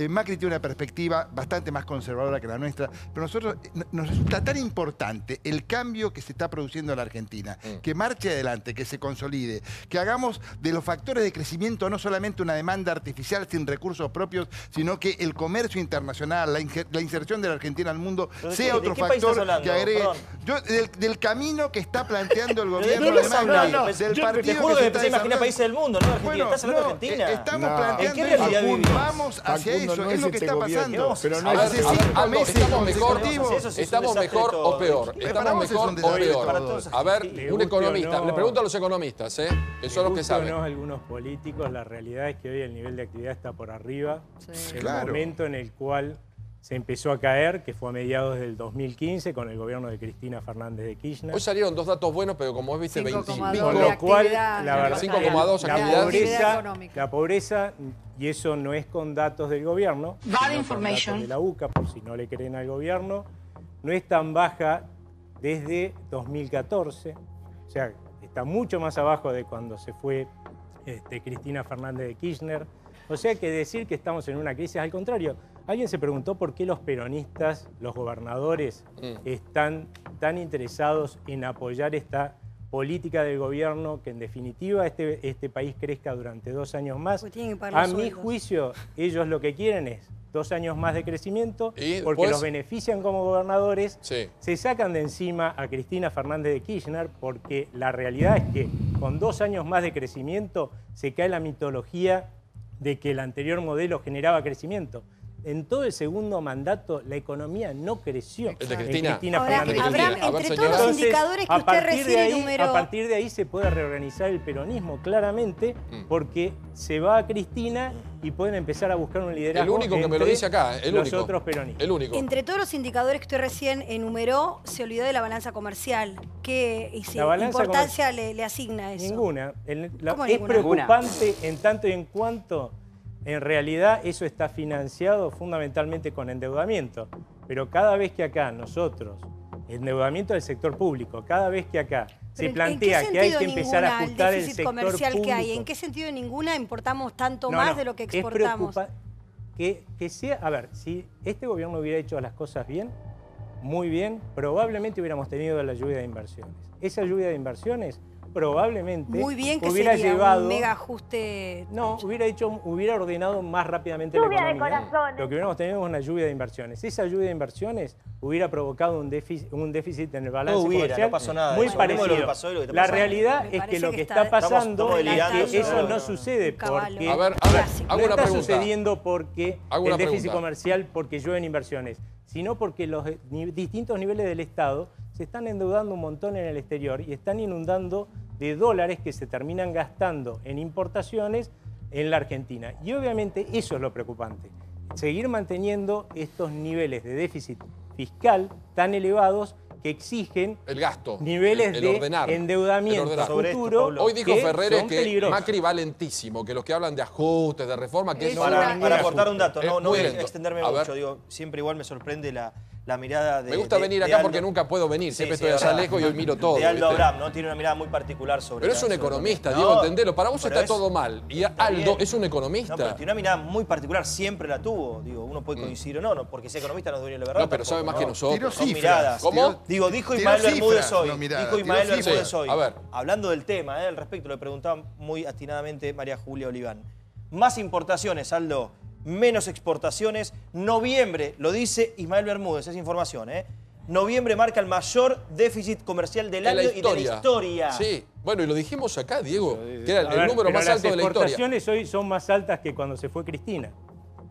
Speaker 4: Macri tiene una perspectiva bastante más conservadora que la nuestra, pero nosotros nos resulta tan importante el cambio que se está produciendo en la Argentina, que marche adelante, que se consolide, que hagamos de los factores de crecimiento no solamente una demanda artificial sin recursos propios, sino que el comercio internacional, la inserción de la Argentina al mundo
Speaker 11: ¿Pero de
Speaker 4: sea
Speaker 11: qué-
Speaker 4: otro
Speaker 11: de qué país estás
Speaker 4: factor
Speaker 11: hablando?
Speaker 4: que agregue.
Speaker 11: Perdón.
Speaker 4: Yo, del camino que está planteando el
Speaker 11: ¿Pero de
Speaker 4: gobierno
Speaker 11: qué
Speaker 4: de
Speaker 11: estás hablando?
Speaker 4: Macri, del
Speaker 11: Yo
Speaker 4: partido
Speaker 11: te juro que
Speaker 4: se
Speaker 11: me
Speaker 4: está
Speaker 11: empecé a imaginar
Speaker 4: desarrollando.
Speaker 11: países del mundo, ¿no? Argentina.
Speaker 4: Bueno,
Speaker 11: ¿Estás hablando
Speaker 4: no,
Speaker 11: de Argentina?
Speaker 4: estamos
Speaker 9: No.
Speaker 4: planteando
Speaker 11: ¿En qué realidad
Speaker 4: eso.
Speaker 11: vivís?
Speaker 4: Vamos hacia
Speaker 9: Facundo,
Speaker 4: eso,
Speaker 9: no
Speaker 4: es
Speaker 9: es
Speaker 4: lo que
Speaker 9: este
Speaker 4: está
Speaker 9: gobierno,
Speaker 4: pasando.
Speaker 9: pero no
Speaker 1: A
Speaker 9: es
Speaker 1: ver,
Speaker 4: Hace
Speaker 9: este
Speaker 1: a ver,
Speaker 4: 5
Speaker 1: Aldo,
Speaker 4: meses
Speaker 1: ¿estamos mejor?
Speaker 4: consecutivos.
Speaker 11: Eso sí es un
Speaker 1: ¿Estamos
Speaker 11: desastre
Speaker 1: mejor
Speaker 11: todo.
Speaker 1: o peor?
Speaker 4: Para
Speaker 1: ¿Estamos
Speaker 4: vos es
Speaker 1: mejor
Speaker 4: un
Speaker 1: o
Speaker 4: desastre
Speaker 1: peor?
Speaker 11: para
Speaker 4: todo.
Speaker 11: todos.
Speaker 1: A ver,
Speaker 10: Le
Speaker 1: un
Speaker 10: guste o
Speaker 1: economista.
Speaker 10: no-
Speaker 1: Le pregunto a los economistas, que son los que
Speaker 10: guste o
Speaker 1: saben.
Speaker 10: no a algunos políticos, la realidad es que hoy el nivel de actividad está por arriba. El
Speaker 4: Claro.
Speaker 10: momento en el cual se empezó a caer, que fue a mediados del 2015 con el gobierno de Cristina Fernández de Kirchner.
Speaker 1: Hoy salieron dos datos buenos, pero como viste,
Speaker 5: 5,2
Speaker 1: 25.
Speaker 10: Con
Speaker 5: de
Speaker 10: lo cual,
Speaker 5: actividad,
Speaker 10: la verdad,
Speaker 1: 5,2
Speaker 10: la
Speaker 1: actividad.
Speaker 5: Actividad económica.
Speaker 10: la pobreza, y eso no es con datos del gobierno, sino con datos de la UCA, por si no le creen al gobierno, no es tan baja desde 2014, o sea, está mucho más abajo de cuando se fue Cristina Fernández de Kirchner. O sea que decir que estamos en una crisis, al contrario. ¿Alguien se preguntó por qué los peronistas, los gobernadores, están tan interesados en apoyar esta política del gobierno que en definitiva este país crezca durante 2 años más?
Speaker 5: Porque tienen que pagar
Speaker 10: A
Speaker 5: los
Speaker 10: mi
Speaker 5: sueldos.
Speaker 10: juicio, ellos lo que quieren es 2 años más de crecimiento
Speaker 1: Y
Speaker 10: porque
Speaker 1: después-
Speaker 10: los benefician como gobernadores.
Speaker 1: Sí.
Speaker 10: Se sacan de encima a Cristina Fernández de Kirchner porque la realidad es que con 2 años más de crecimiento se cae la mitología de que el anterior modelo generaba crecimiento. en todo el segundo mandato la economía no creció.
Speaker 1: ¿El de Cristina?
Speaker 5: Ahora,
Speaker 10: Fernández de
Speaker 5: Abraham,
Speaker 10: Kirchner.
Speaker 5: entre todos los indicadores que usted recién enumeró...
Speaker 10: A partir de ahí se puede reorganizar el peronismo claramente porque se va a Cristina y pueden empezar a buscar un liderazgo.
Speaker 1: El único que me lo dice acá, el
Speaker 10: los
Speaker 1: único.
Speaker 10: otros peronistas.
Speaker 1: El único.
Speaker 5: Entre todos los indicadores que usted recién enumeró, se olvidó de la balanza comercial. ¿Qué importancia le asigna a eso?
Speaker 10: Ninguna.
Speaker 5: ¿Cómo
Speaker 10: Es
Speaker 5: ninguna?
Speaker 10: preocupante en tanto y en cuanto en realidad eso está financiado fundamentalmente con endeudamiento. Pero cada vez que acá nosotros, endeudamiento del sector público, cada vez que acá se plantea que hay que empezar a ajustar el sector
Speaker 5: comercial
Speaker 10: público,
Speaker 5: que hay, ¿en qué sentido de ninguna importamos tanto más de lo que exportamos?
Speaker 10: Que sea, a ver, si este gobierno hubiera hecho las cosas bien, muy bien, probablemente hubiéramos tenido la lluvia de inversiones. Esa lluvia de inversiones probablemente
Speaker 5: muy bien que
Speaker 10: hubiera
Speaker 5: sería
Speaker 10: llevado
Speaker 5: un mega ajuste.
Speaker 10: No, hubiera ordenado más rápidamente la economía. Lo que hubiéramos tenido es una lluvia de inversiones. Esa lluvia de inversiones hubiera provocado un déficit en el balance comercial
Speaker 11: no pasó nada.
Speaker 10: muy
Speaker 11: Eso.
Speaker 10: parecido.
Speaker 11: Lo que pasó y lo que está
Speaker 10: la
Speaker 11: pasando.
Speaker 10: realidad es que lo que está pasando es que eso no sucede porque
Speaker 1: hago una
Speaker 10: está
Speaker 1: pregunta.
Speaker 10: sucediendo porque el déficit
Speaker 1: pregunta.
Speaker 10: comercial, porque llueven inversiones, sino porque los distintos niveles del Estado se están endeudando un montón en el exterior y están inundando de dólares que se terminan gastando en importaciones en la Argentina. Y obviamente eso es lo preocupante. Seguir manteniendo estos niveles de déficit fiscal tan elevados que exigen
Speaker 1: el gasto,
Speaker 10: niveles
Speaker 1: el
Speaker 10: de
Speaker 1: ordenar,
Speaker 10: endeudamiento futuro.
Speaker 1: Hoy dijo Ferreres que
Speaker 10: peligrosos.
Speaker 1: Macri va lentísimo, que los que hablan de ajustes, de reforma, que
Speaker 11: para aportar un dato, no voy a
Speaker 1: lento.
Speaker 11: extenderme mucho, digo, siempre igual me sorprende la mirada de...
Speaker 1: Me gusta venir acá porque nunca puedo venir, siempre estoy allá lejos y hoy miro todo.
Speaker 11: De Aldo
Speaker 1: ¿viste?
Speaker 11: Abraham, ¿no? Tiene una mirada muy particular sobre...
Speaker 1: Pero es un economista, Diego, entendelo. Para vos está todo mal. Y Aldo es un economista.
Speaker 11: No, pero tiene una mirada muy particular, siempre la tuvo. Digo, uno puede coincidir o no, porque ese economista no duele la verdad.
Speaker 1: No, pero sabe más que nosotros.
Speaker 11: Son miradas.
Speaker 1: ¿Cómo?
Speaker 11: Digo, dijo Ismael Bermúdez hoy.
Speaker 4: Dijo
Speaker 11: Ismael Bermúdez hoy.
Speaker 1: A ver.
Speaker 11: Hablando del tema, al respecto, le preguntaba muy atinadamente María Julia Oliván. Más importaciones, Aldo, menos exportaciones. Noviembre, lo dice Ismael Bermúdez, es información, Noviembre marca el mayor déficit comercial del año y de la historia.
Speaker 1: Sí, bueno, y lo dijimos acá, Diego, que era el número más alto de la historia.
Speaker 10: Las exportaciones hoy son más altas que cuando se fue Cristina.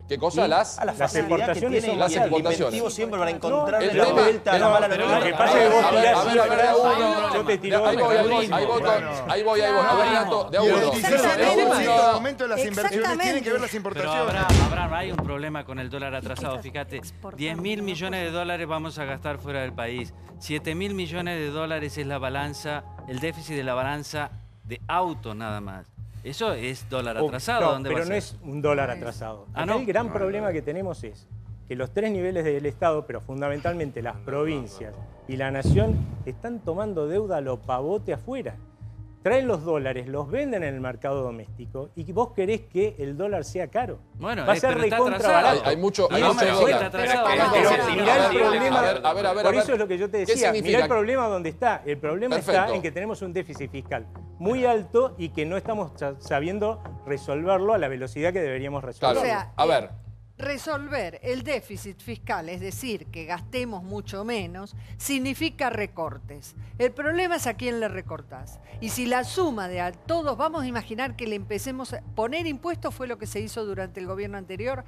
Speaker 1: ¿Qué cosa? Las
Speaker 10: exportaciones son
Speaker 1: las exportaciones.
Speaker 11: Siempre van a encontrar
Speaker 1: el
Speaker 11: la
Speaker 1: tema,
Speaker 11: vuelta a la mala noticia.
Speaker 10: Lo que pasa es que vos tirás
Speaker 1: yo te tiro. Ahí voy, Renato, de a uno.
Speaker 4: El aumento de las inversiones tienen que ver las importaciones.
Speaker 6: Pero Abraham, hay un problema con el dólar atrasado. Fíjate, 10.000 millones de dólares vamos a gastar fuera del país. 7.000 millones de dólares es la balanza, el déficit de la balanza de autos nada más. Eso es dólar atrasado.
Speaker 10: No,
Speaker 6: ¿Dónde
Speaker 10: pero
Speaker 6: va a ser?
Speaker 10: no es un dólar atrasado.
Speaker 6: ¿no?
Speaker 10: El gran problema que tenemos es que los tres niveles del Estado, pero fundamentalmente las provincias y la nación, están tomando deuda a lo pavote afuera. Traen los dólares, los venden en el mercado doméstico y vos querés que el dólar sea caro.
Speaker 6: Bueno,
Speaker 10: va a ser recontra barato.
Speaker 1: Hay mucho
Speaker 10: dólar. Mirá el problema.
Speaker 1: A ver,
Speaker 10: por eso es lo que yo te decía. Mirá el problema dónde está. El problema
Speaker 1: Perfecto.
Speaker 10: está en que tenemos un déficit fiscal muy alto y que no estamos sabiendo resolverlo a la velocidad que deberíamos resolverlo.
Speaker 8: O sea,
Speaker 1: a ver.
Speaker 8: Resolver el déficit fiscal, es decir, que gastemos mucho menos, significa recortes. El problema es a quién le recortás. Y si la suma de a todos, vamos a imaginar que le empecemos a poner impuestos, fue lo que se hizo durante el gobierno anterior,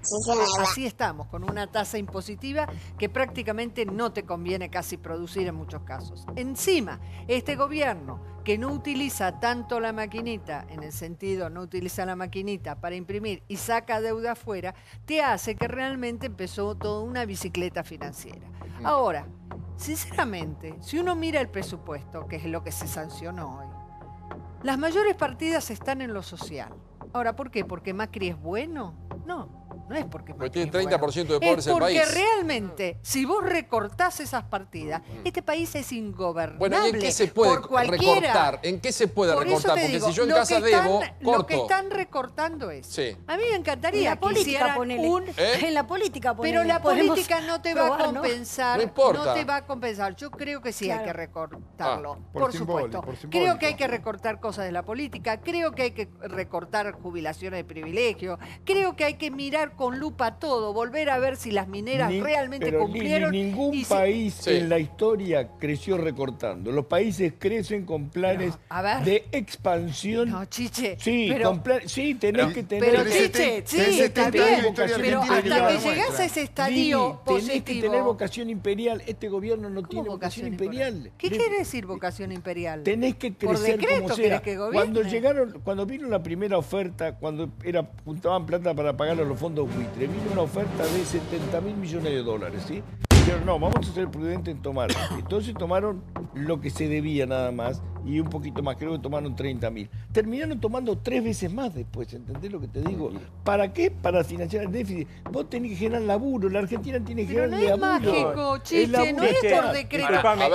Speaker 8: así estamos, con una tasa impositiva que prácticamente no te conviene casi producir en muchos casos. Encima, este gobierno que no utiliza tanto la maquinita, en el sentido no utiliza la maquinita para imprimir y saca deuda afuera, te hace que realmente empezó toda una bicicleta financiera. Ahora, sinceramente, si uno mira el presupuesto, que es lo que se sancionó hoy, las mayores partidas están en lo social. Ahora, ¿por qué? ¿Porque Macri es bueno? No. No es porque
Speaker 1: tiene 30% de pobres en el país.
Speaker 8: Es porque realmente, si vos recortás esas partidas, este país es ingobernable.
Speaker 1: Bueno, ¿y en qué se puede recortar? ¿En qué se puede recortar? Porque si yo en casa debo, corto.
Speaker 8: Lo que están recortando es...
Speaker 1: Sí.
Speaker 8: A mí me encantaría que hicieran
Speaker 5: En la política,
Speaker 8: pero la política no te va a compensar.
Speaker 1: No importa.
Speaker 8: No te va a compensar. Yo creo que sí hay que recortarlo.
Speaker 4: Por
Speaker 8: supuesto. Creo que hay que recortar cosas de la política. Creo que hay que recortar jubilaciones de privilegio. Creo que hay que mirar con lupa todo, volver a ver si las mineras realmente
Speaker 9: pero
Speaker 8: cumplieron.
Speaker 9: Ningún
Speaker 8: y
Speaker 9: país en la historia creció recortando. Los países crecen con planes de expansión.
Speaker 8: No, Chiche.
Speaker 9: Sí,
Speaker 8: pero,
Speaker 9: sí, tenés que tener.
Speaker 8: Pero Chiche, sí, está bien. Pero hasta que llegás a ese estadio positivo.
Speaker 9: Tenés que tener vocación imperial. Este gobierno no tiene vocación imperial.
Speaker 8: ¿Qué quiere decir vocación imperial?
Speaker 9: Tenés que crecer.
Speaker 8: Por decreto
Speaker 9: como sea.
Speaker 8: que
Speaker 9: Cuando vino la primera oferta, cuando juntaban plata para pagar a los fondos buitre, vino una oferta de 70.000 millones de dólares, ¿sí? Dijeron, no, vamos a ser prudentes en tomar. Entonces tomaron lo que se debía nada más y un poquito más, creo que tomaron 30.000. Terminaron tomando 3 veces más después, ¿entendés lo que te digo? ¿Para qué? Para financiar el déficit. Vos tenés que generar laburo, la Argentina tiene que generar laburo.
Speaker 8: Pero no es mágico, Chiche, no es por decreto.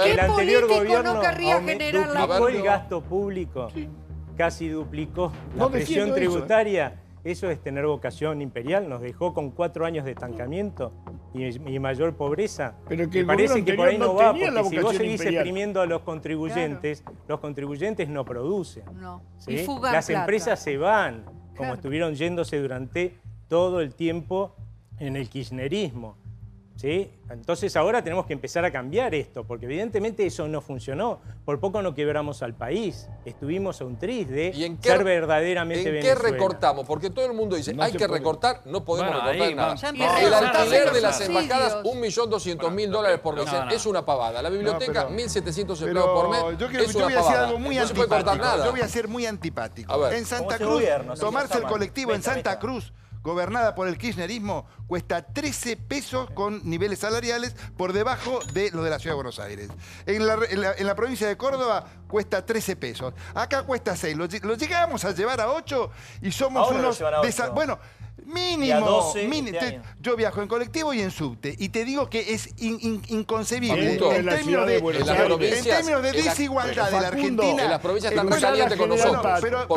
Speaker 10: El anterior gobierno
Speaker 8: no querría generar
Speaker 10: duplicó el gasto público, casi duplicó la presión tributaria. Eso es tener vocación imperial, nos dejó con 4 años de estancamiento y mayor pobreza.
Speaker 9: Pero que
Speaker 10: me parece que por ahí no va, porque si vos seguís
Speaker 9: imperial.
Speaker 10: exprimiendo a los contribuyentes no producen.
Speaker 8: No.
Speaker 10: ¿sí?
Speaker 8: Y fugan
Speaker 10: Las
Speaker 8: plata.
Speaker 10: empresas se van, como estuvieron yéndose durante todo el tiempo en el kirchnerismo. ¿sí? Entonces ahora tenemos que empezar a cambiar esto, porque evidentemente eso no funcionó. Por poco no quebramos al país. Estuvimos a un tris de ser verdaderamente Venezuela.
Speaker 1: ¿En qué recortamos? Porque todo el mundo dice, hay que recortar, no podemos recortar nada.
Speaker 8: No,
Speaker 1: el alquiler de las embajadas, $1.200.000 por mes. Es una pavada. La biblioteca, 1.700 empleados por mes, es una pavada. No se puede cortar nada.
Speaker 4: Yo voy a ser muy antipático. En Santa Cruz, tomarse el colectivo en Santa Cruz, gobernada por el kirchnerismo, cuesta 13 pesos con niveles salariales por debajo de lo de la Ciudad de Buenos Aires. En la provincia de Córdoba cuesta 13 pesos. Acá cuesta 6. Lo llegamos a llevar a 8 y somos
Speaker 11: ahora
Speaker 4: unos... Bueno, mínimo.
Speaker 11: 12,
Speaker 4: yo viajo en colectivo y en subte y te digo que es inconcebible.
Speaker 1: En términos
Speaker 4: de desigualdad de la Argentina.
Speaker 1: En las provincias están re calientes con nosotros.
Speaker 4: Pero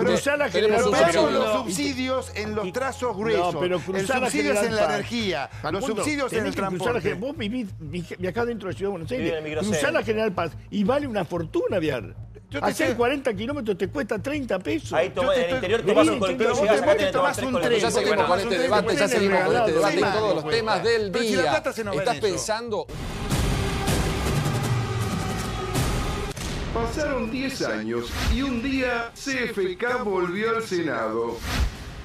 Speaker 1: tenemos un
Speaker 4: los subsidios en los trazos gruesos, los subsidios en la energía, los subsidios en el transporte.
Speaker 9: Vos viajás dentro de la Ciudad de Buenos Aires, cruzás la General Paz y vale una fortuna viajar. Hacer 40 kilómetros te cuesta 30 pesos.
Speaker 11: Ahí en el interior tomás un colectivo y llegás acá te tomás un tren.
Speaker 1: Ya seguimos con este debate, y todos los temas del día. ¿Estás pensando?
Speaker 12: Pasaron 10 años y un día CFK volvió al Senado.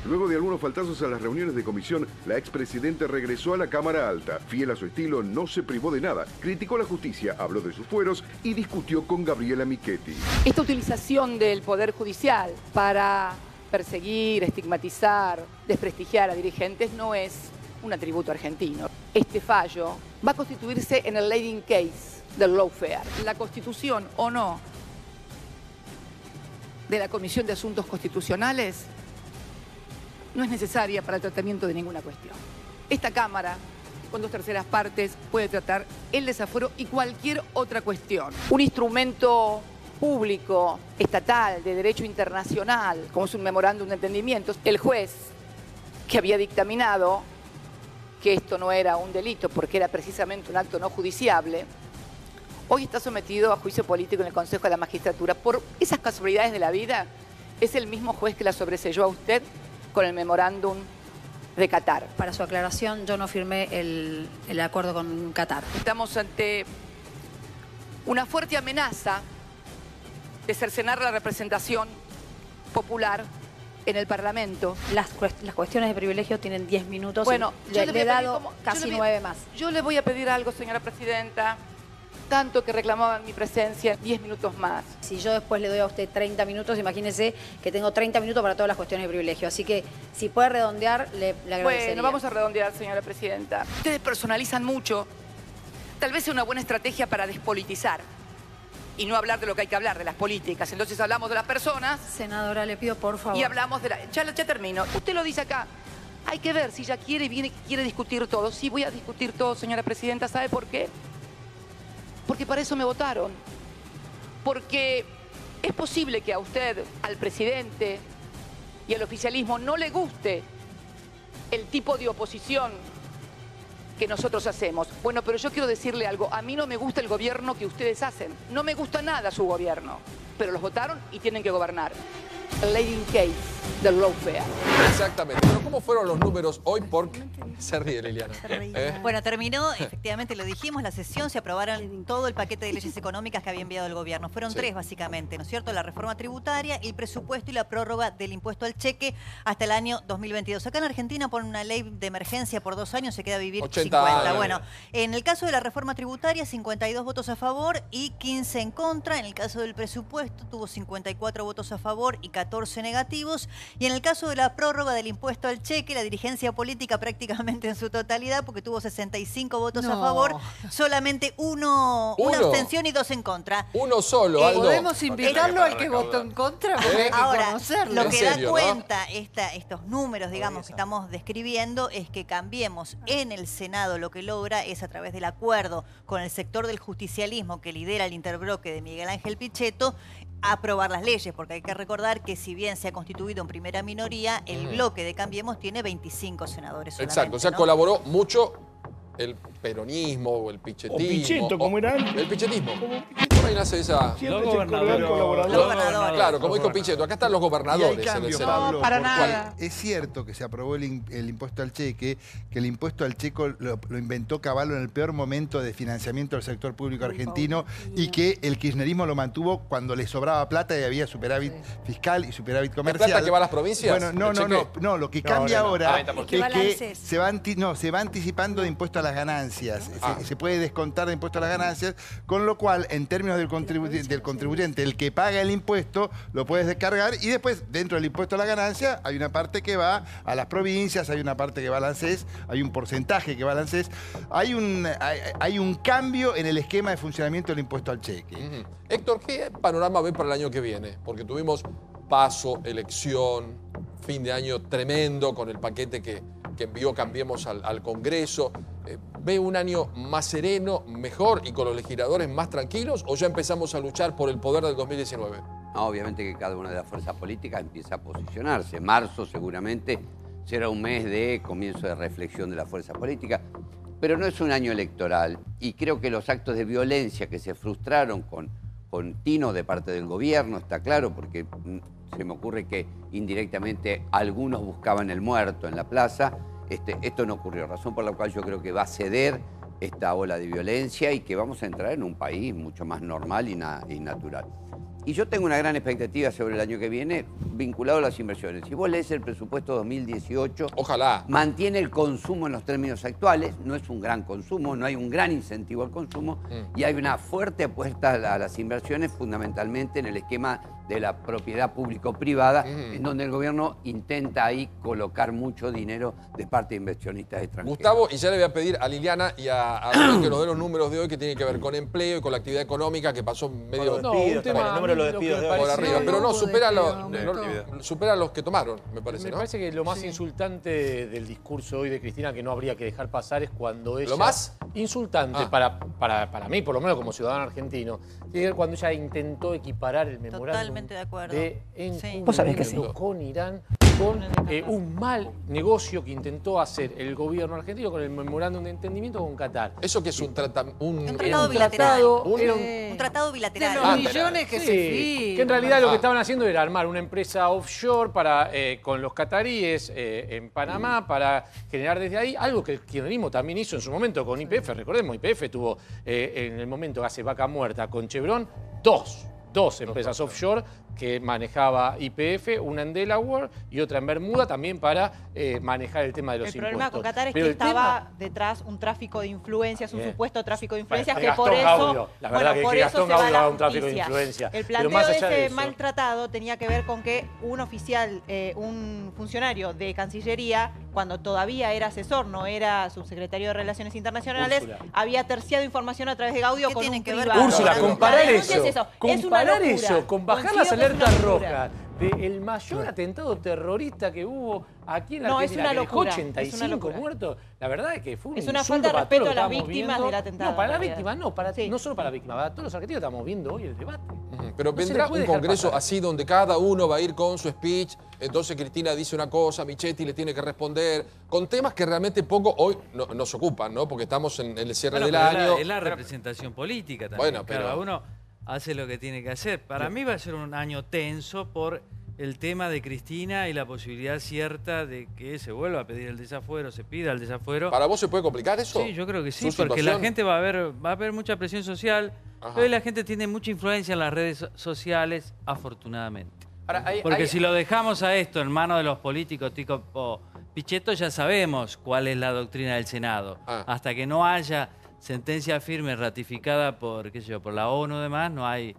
Speaker 12: Luego de algunos faltazos a las reuniones de comisión, la expresidenta regresó a la Cámara Alta. Fiel a su estilo, no se privó de nada. Criticó la justicia, habló de sus fueros y discutió con Gabriela Michetti.
Speaker 13: Esta utilización del Poder Judicial para perseguir, estigmatizar, desprestigiar a dirigentes no es un atributo argentino. Este fallo va a constituirse en el leading case del lawfare. La constitución o no de la Comisión de Asuntos Constitucionales no es necesaria para el tratamiento de ninguna cuestión. Esta Cámara, con 2/3 partes, puede tratar el desafuero y cualquier otra cuestión. Un instrumento público, estatal, de derecho internacional, como es un memorándum de entendimientos, el juez que había dictaminado que esto no era un delito porque era precisamente un acto no judiciable, hoy está sometido a juicio político en el Consejo de la Magistratura. Por esas casualidades de la vida, es el mismo juez que la sobreseyó a usted con el memorándum de Qatar.
Speaker 14: Para su aclaración, yo no firmé el acuerdo con Qatar.
Speaker 13: Estamos ante una fuerte amenaza de cercenar la representación popular en el Parlamento.
Speaker 14: Las cuestiones de privilegio tienen 10 minutos.
Speaker 13: Bueno,
Speaker 14: le he dado casi 9 más.
Speaker 13: Yo le voy a pedir algo, señora presidenta. Tanto que reclamaban mi presencia, 10 minutos más.
Speaker 14: Si yo después le doy a usted 30 minutos, imagínese que tengo 30 minutos para todas las cuestiones de privilegio. Así que si puede redondear, le agradecería.
Speaker 13: Bueno, vamos a redondear, señora presidenta. Ustedes personalizan mucho. Tal vez sea una buena estrategia para despolitizar y no hablar de lo que hay que hablar, de las políticas. Entonces hablamos de las personas.
Speaker 14: Senadora, le pido por favor.
Speaker 13: Y hablamos de la... Ya termino. Usted lo dice acá. Hay que ver si ya quiere discutir todo. Sí, voy a discutir todo, señora presidenta. ¿Sabe por qué? Porque para eso me votaron. Porque es posible que a usted, al presidente y al oficialismo no le guste el tipo de oposición que nosotros hacemos. Bueno, pero yo quiero decirle algo. A mí no me gusta el gobierno que ustedes hacen. No me gusta nada su gobierno. Pero los votaron y tienen que gobernar. el leading case del lawfare.
Speaker 1: Exactamente. Pero ¿cómo fueron los números hoy? Porque se ríe Liliana.
Speaker 15: Bueno, terminó, efectivamente lo dijimos, la sesión, se aprobaron todo el paquete de leyes económicas que había enviado el gobierno. Fueron tres básicamente, ¿no es cierto? La reforma tributaria, el presupuesto y la prórroga del impuesto al cheque hasta el año 2022. Acá en Argentina, por una ley de emergencia por 2 años, se queda a vivir 50.
Speaker 1: años.
Speaker 15: Bueno, en el caso de la reforma tributaria, 52 votos a favor y 15 en contra. En el caso del presupuesto, tuvo 54 votos a favor y 14 negativos. Y en el caso de la prórroga del impuesto al cheque, la dirigencia política prácticamente en su totalidad, porque tuvo 65 votos a favor, solamente una abstención y 2 en contra.
Speaker 1: Uno solo, Aldo.
Speaker 8: ¿Podemos invitarlo al que votó en contra? Porque hay que
Speaker 15: Ahora,
Speaker 8: conocerlo.
Speaker 15: lo que da cuenta estos números, digamos, que estamos describiendo, es que Cambiemos en el Senado lo que logra es, a través del acuerdo con el sector del justicialismo que lidera el interbloque de Miguel Ángel Pichetto, aprobar las leyes, porque hay que recordar que si bien se ha constituido en primera minoría, el bloque de Cambiemos tiene 25 senadores solamente.
Speaker 1: Exacto, o sea, colaboró mucho el peronismo o el pichetismo.
Speaker 9: O Pichetto, como era antes.
Speaker 1: El pichetismo. Por ahí nace esa...
Speaker 9: Siempre se colaborador.
Speaker 15: Los gobernadores.
Speaker 1: Claro, como dijo Pichetto, acá están los gobernadores.
Speaker 4: Y hay cambio,
Speaker 1: en el Senado.
Speaker 4: Pablo,
Speaker 3: para
Speaker 4: porque
Speaker 3: nada.
Speaker 4: Es cierto que se aprobó el impuesto al cheque, que el impuesto al cheque lo inventó Cavallo en el peor momento de financiamiento del sector público argentino y que el kirchnerismo lo mantuvo cuando le sobraba plata y había superávit fiscal y superávit comercial.
Speaker 1: ¿Plata que va a las provincias?
Speaker 4: Bueno, no, lo que cambia ahora es que
Speaker 5: balances.
Speaker 4: se va anticipando de impuesto a las ganancias. Se puede descontar de impuesto a las ganancias, con lo cual, en términos del contribuyente, el que paga el impuesto, lo puedes descargar y después, dentro del impuesto a la ganancia, hay una parte que va a las provincias, hay una parte que va al ANSES, hay un porcentaje que va al ANSES. Hay un cambio en el esquema de funcionamiento del impuesto al cheque.
Speaker 1: Héctor, ¿qué panorama ve para el año que viene? Porque tuvimos paso, elección, fin de año tremendo con el paquete que envió Cambiemos al Congreso. ¿Ve un año más sereno, mejor y con los legisladores más tranquilos o ya empezamos a luchar por el poder del 2019?
Speaker 7: No, obviamente que cada una de las fuerzas políticas empieza a posicionarse. Marzo seguramente será un mes de comienzo de reflexión de las fuerzas políticas, pero no es un año electoral y creo que los actos de violencia que se frustraron con tino de parte del gobierno, está claro, porque se me ocurre que indirectamente algunos buscaban el muerto en la plaza. Esto no ocurrió, razón por la cual yo creo que va a ceder esta ola de violencia y que vamos a entrar en un país mucho más normal y natural. Y yo tengo una gran expectativa sobre el año que viene vinculado a las inversiones. Si vos lees el presupuesto 2018,
Speaker 1: ojalá
Speaker 7: mantiene el consumo en los términos actuales, no es un gran consumo, no hay un gran incentivo al consumo y hay una fuerte apuesta a las inversiones, fundamentalmente en el esquema de la propiedad público-privada, en donde el gobierno intenta ahí colocar mucho dinero de parte de inversionistas extranjeros.
Speaker 1: Gustavo, y ya le voy a pedir a Liliana y a Rubén que nos den los números de hoy que tienen que ver con empleo y con la actividad económica que pasó medio...
Speaker 11: No, un tema, el número de los despidos de hoy.
Speaker 1: Por arriba, pero no, supera los que tomaron, me parece,
Speaker 16: Me
Speaker 1: ¿no?
Speaker 16: parece que lo más insultante del discurso hoy de Cristina que no habría que dejar pasar es cuando ella...
Speaker 1: ¿Lo más?
Speaker 16: Insultante para mí, por lo menos como ciudadano argentino, tiene que ver cuando ella intentó equiparar el memorándum
Speaker 15: Totalmente de acuerdo.
Speaker 16: ¿Vos sabés que sí? Con Irán, con un mal negocio que intentó hacer el gobierno argentino con el memorándum de entendimiento con Qatar.
Speaker 1: ¿Eso que es un
Speaker 15: tratado
Speaker 1: bilateral?
Speaker 15: Un tratado bilateral.
Speaker 8: De los millones que se firman.
Speaker 16: Que en realidad lo que estaban haciendo era armar una empresa offshore con los cataríes en Panamá para generar desde ahí algo que el kirchnerismo también hizo en su momento con YPF. Recordemos, YPF tuvo en el momento que hace Vaca Muerta con Chevron dos empresas offshore que manejaba YPF, una en Delaware y otra en Bermuda, también para manejar el tema de los impuestos.
Speaker 3: El problema con Qatar es
Speaker 16: Pero
Speaker 3: que
Speaker 16: el
Speaker 3: estaba detrás un tráfico de influencias, un supuesto tráfico de influencias,
Speaker 16: Bueno,
Speaker 3: que por
Speaker 16: Gastón
Speaker 3: eso,
Speaker 16: Gaudio. La verdad que
Speaker 3: por
Speaker 16: Gastón
Speaker 3: eso se va
Speaker 16: Gaudio
Speaker 3: a la
Speaker 16: haga un tráfico de
Speaker 3: justicia.
Speaker 16: influencia.
Speaker 3: El
Speaker 16: Pero
Speaker 3: planteo
Speaker 16: más
Speaker 3: de
Speaker 16: allá de
Speaker 3: ese
Speaker 16: eso.
Speaker 3: maltratado tenía que ver con que un oficial, un funcionario de Cancillería, cuando todavía era asesor, no era subsecretario de Relaciones Internacionales,
Speaker 16: Úrsula.
Speaker 3: había terciado información a través de Gaudio con un
Speaker 15: que ver
Speaker 3: privado.
Speaker 16: Úrsula, comparar
Speaker 3: La denuncia
Speaker 16: eso,
Speaker 3: es es una
Speaker 16: comparar
Speaker 3: locura.
Speaker 16: eso con bajar las
Speaker 3: Coincido que es una
Speaker 16: alertas
Speaker 3: locura.
Speaker 16: rojas del mayor atentado terrorista que hubo aquí en la
Speaker 3: No, es
Speaker 16: Argentina,
Speaker 3: una
Speaker 16: que dejó
Speaker 3: locura,
Speaker 16: 85
Speaker 3: es una locura.
Speaker 16: muertos, la verdad es que fue un
Speaker 3: Es una
Speaker 16: insulto
Speaker 3: falta de
Speaker 16: para todo
Speaker 3: respeto
Speaker 16: lo
Speaker 3: a
Speaker 16: que
Speaker 3: las
Speaker 16: estábamos
Speaker 3: víctimas
Speaker 16: viendo.
Speaker 3: del atentado,
Speaker 16: No, para las
Speaker 3: en realidad.
Speaker 16: víctimas no, no solo para las víctimas, para todos los argentinos estamos viendo hoy el debate.
Speaker 1: Pero
Speaker 16: No se
Speaker 1: vendrá
Speaker 16: le puede
Speaker 1: un
Speaker 16: dejar
Speaker 1: congreso
Speaker 16: pasar.
Speaker 1: así donde cada uno va a ir con su speech, entonces Cristina dice una cosa, Michetti le tiene que responder, con temas que realmente poco hoy nos ocupan, ¿no? Porque estamos en el cierre del año.
Speaker 6: Es la representación política también.
Speaker 1: Bueno, pero...
Speaker 6: Cada uno hace lo que tiene que hacer. Para mí va a ser un año tenso por el tema de Cristina y la posibilidad cierta de que se vuelva a pedir el desafuero, se pida el desafuero.
Speaker 1: ¿Para vos se puede complicar eso?
Speaker 6: Sí, yo creo que sí,
Speaker 1: ¿Su
Speaker 6: porque
Speaker 1: situación?
Speaker 6: la gente va a haber mucha presión social.
Speaker 1: Ajá.
Speaker 6: Hoy la gente tiene mucha influencia en las redes sociales, afortunadamente.
Speaker 16: Ahora,
Speaker 6: Porque si lo dejamos a esto en manos de los políticos tipo Pichetto, ya sabemos cuál es la doctrina del Senado. Hasta que no haya sentencia firme ratificada por, qué sé yo, por la ONU y demás, no hay...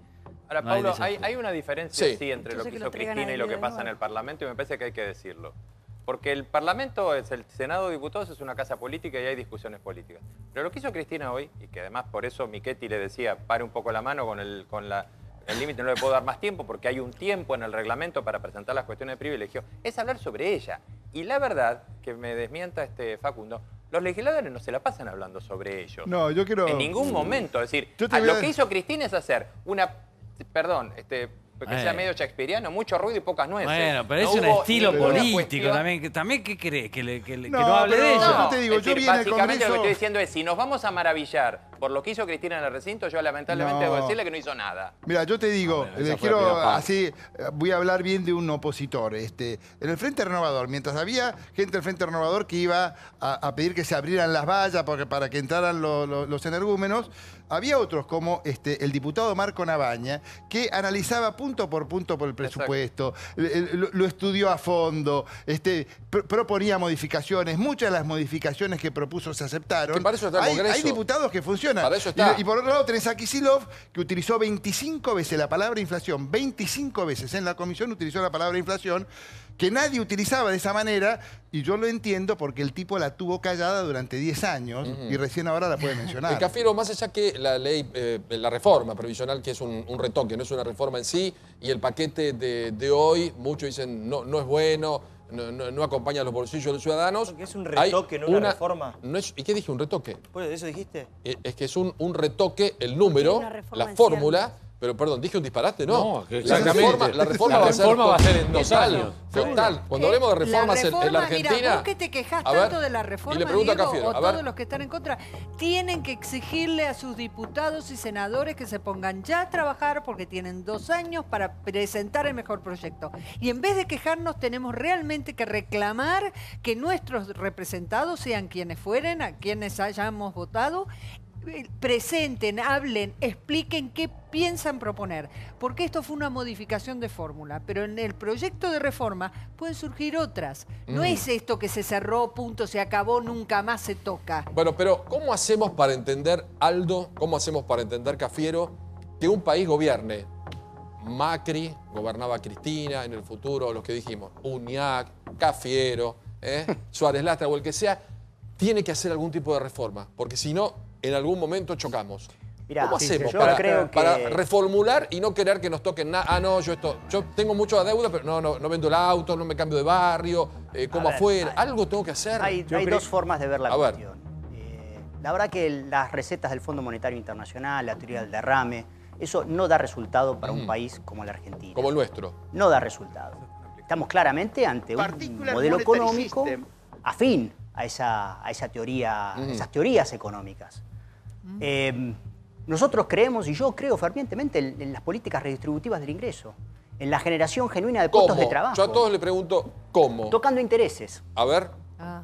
Speaker 17: Ahora,
Speaker 6: no hay
Speaker 17: Paulo,
Speaker 6: desafío.
Speaker 17: hay una diferencia
Speaker 6: Sí.
Speaker 17: entre lo
Speaker 6: Entonces
Speaker 17: que
Speaker 6: que
Speaker 17: hizo
Speaker 6: lo traigan
Speaker 17: Cristina
Speaker 6: a
Speaker 17: y lo
Speaker 6: él
Speaker 17: que
Speaker 6: de
Speaker 17: pasa
Speaker 6: nuevo.
Speaker 17: en el Parlamento, y me parece que hay que decirlo. Porque el Parlamento, el Senado de Diputados es una casa política y hay discusiones políticas. Pero lo que hizo Cristina hoy, y que además por eso Michetti le decía, pare un poco la mano con el límite, no le puedo dar más tiempo porque hay un tiempo en el reglamento para presentar las cuestiones de privilegio, es hablar sobre ella. Y la verdad, que me desmienta Facundo, los legisladores no se la pasan hablando sobre ellos.
Speaker 4: No, yo quiero...
Speaker 17: En ningún momento. Es decir,
Speaker 4: Yo te voy
Speaker 17: lo
Speaker 4: a-
Speaker 17: que hizo Cristina es hacer una... Perdón, que sea medio shakespeariano, mucho ruido y pocas nueces.
Speaker 6: Bueno, pero
Speaker 17: No
Speaker 6: es un
Speaker 17: hubo
Speaker 6: estilo
Speaker 17: ninguna
Speaker 6: político
Speaker 17: cuestión-
Speaker 6: también. También, ¿qué crees? Que
Speaker 17: No,
Speaker 6: no hable
Speaker 17: pero
Speaker 6: de ella.
Speaker 17: no, es decir, básicamente lo que estoy diciendo es, si nos vamos a maravillar por lo que hizo Cristina en el recinto, yo lamentablemente
Speaker 4: No.
Speaker 17: debo decirle que no hizo nada.
Speaker 4: Mira, yo te digo,
Speaker 17: esa
Speaker 4: le
Speaker 17: fue
Speaker 4: quiero
Speaker 17: la primera parte.
Speaker 4: así, voy a hablar bien de un opositor. En el Frente Renovador, mientras había gente del Frente Renovador que iba a pedir que se abrieran las vallas para que entraran los energúmenos, había otros como el diputado Marco Nabaña, que analizaba punto por el presupuesto, lo estudió a fondo, proponía modificaciones, muchas de las modificaciones que propuso se aceptaron.
Speaker 1: Que para eso está el Congreso.
Speaker 4: Hay diputados que funcionan.
Speaker 1: Para eso está.
Speaker 4: Y por otro lado tenés a Kicillof, que utilizó 25 veces la palabra inflación, 25 veces en la comisión utilizó la palabra inflación, que nadie utilizaba de esa manera, y yo lo entiendo porque el tipo la tuvo callada durante 10 años y recién ahora la puede mencionar.
Speaker 1: Cafiero, más allá que la ley, la reforma previsional, que es un retoque, no es una reforma en sí, y el paquete de hoy, muchos dicen no es bueno, no acompaña a los bolsillos de los ciudadanos.
Speaker 11: Porque es un retoque, no una reforma.
Speaker 1: No es, ¿y qué dije? ¿Un retoque?
Speaker 11: ¿Pues eso dijiste?
Speaker 1: Es que es un retoque, el número,
Speaker 11: una reforma
Speaker 1: la
Speaker 11: en
Speaker 1: fórmula. Pero perdón, dije un disparate, ¿no?
Speaker 16: No, que exactamente.
Speaker 1: La reforma va a ser en 2 años. Total. Cuando hablemos de reformas en la Argentina...
Speaker 8: Mira, vos que te quejás
Speaker 1: a ver,
Speaker 8: tanto de la reforma,
Speaker 1: y le pregunto a
Speaker 8: Diego,
Speaker 1: Cafiero,
Speaker 8: o
Speaker 1: a ver.
Speaker 8: todos los que están en contra, tienen que exigirle a sus diputados y senadores que se pongan ya a trabajar porque tienen 2 años para presentar el mejor proyecto. Y en vez de quejarnos, tenemos realmente que reclamar que nuestros representados, sean quienes fueren, a quienes hayamos votado, presenten, hablen, expliquen qué piensan proponer, porque esto fue una modificación de fórmula, pero en el proyecto de reforma pueden surgir otras. No es esto que se cerró, punto, se acabó, nunca más se toca.
Speaker 1: Bueno, pero ¿cómo hacemos para entender, Aldo, cómo hacemos para entender, Cafiero, que un país gobierne? Macri, gobernaba Cristina, en el futuro, los que dijimos, Uñac, Cafiero, Suárez Lastra o el que sea, tiene que hacer algún tipo de reforma, porque si no, en algún momento chocamos.
Speaker 2: Mirá,
Speaker 1: ¿Cómo
Speaker 2: sí,
Speaker 1: hacemos
Speaker 2: yo
Speaker 1: para,
Speaker 2: creo que-
Speaker 1: para reformular y no querer que nos toquen nada? Ah, no, yo tengo mucha deuda, pero no vendo el auto, no me cambio de barrio, como
Speaker 2: A ver,
Speaker 1: afuera. Algo tengo que hacer.
Speaker 2: Hay dos formas de ver la
Speaker 1: A ver.
Speaker 2: cuestión. La verdad que las recetas del Fondo Monetario Internacional, la teoría del derrame, eso no da resultado para un país como la Argentina.
Speaker 1: Como el nuestro.
Speaker 2: No da resultado. Estamos claramente ante un modelo económico afín a esa teoría, esas teorías económicas. Nosotros creemos, y yo creo fervientemente, en las políticas redistributivas del ingreso, en la generación genuina de puestos de trabajo.
Speaker 1: Yo a todos le pregunto, ¿cómo?
Speaker 2: Tocando intereses.
Speaker 1: A ver.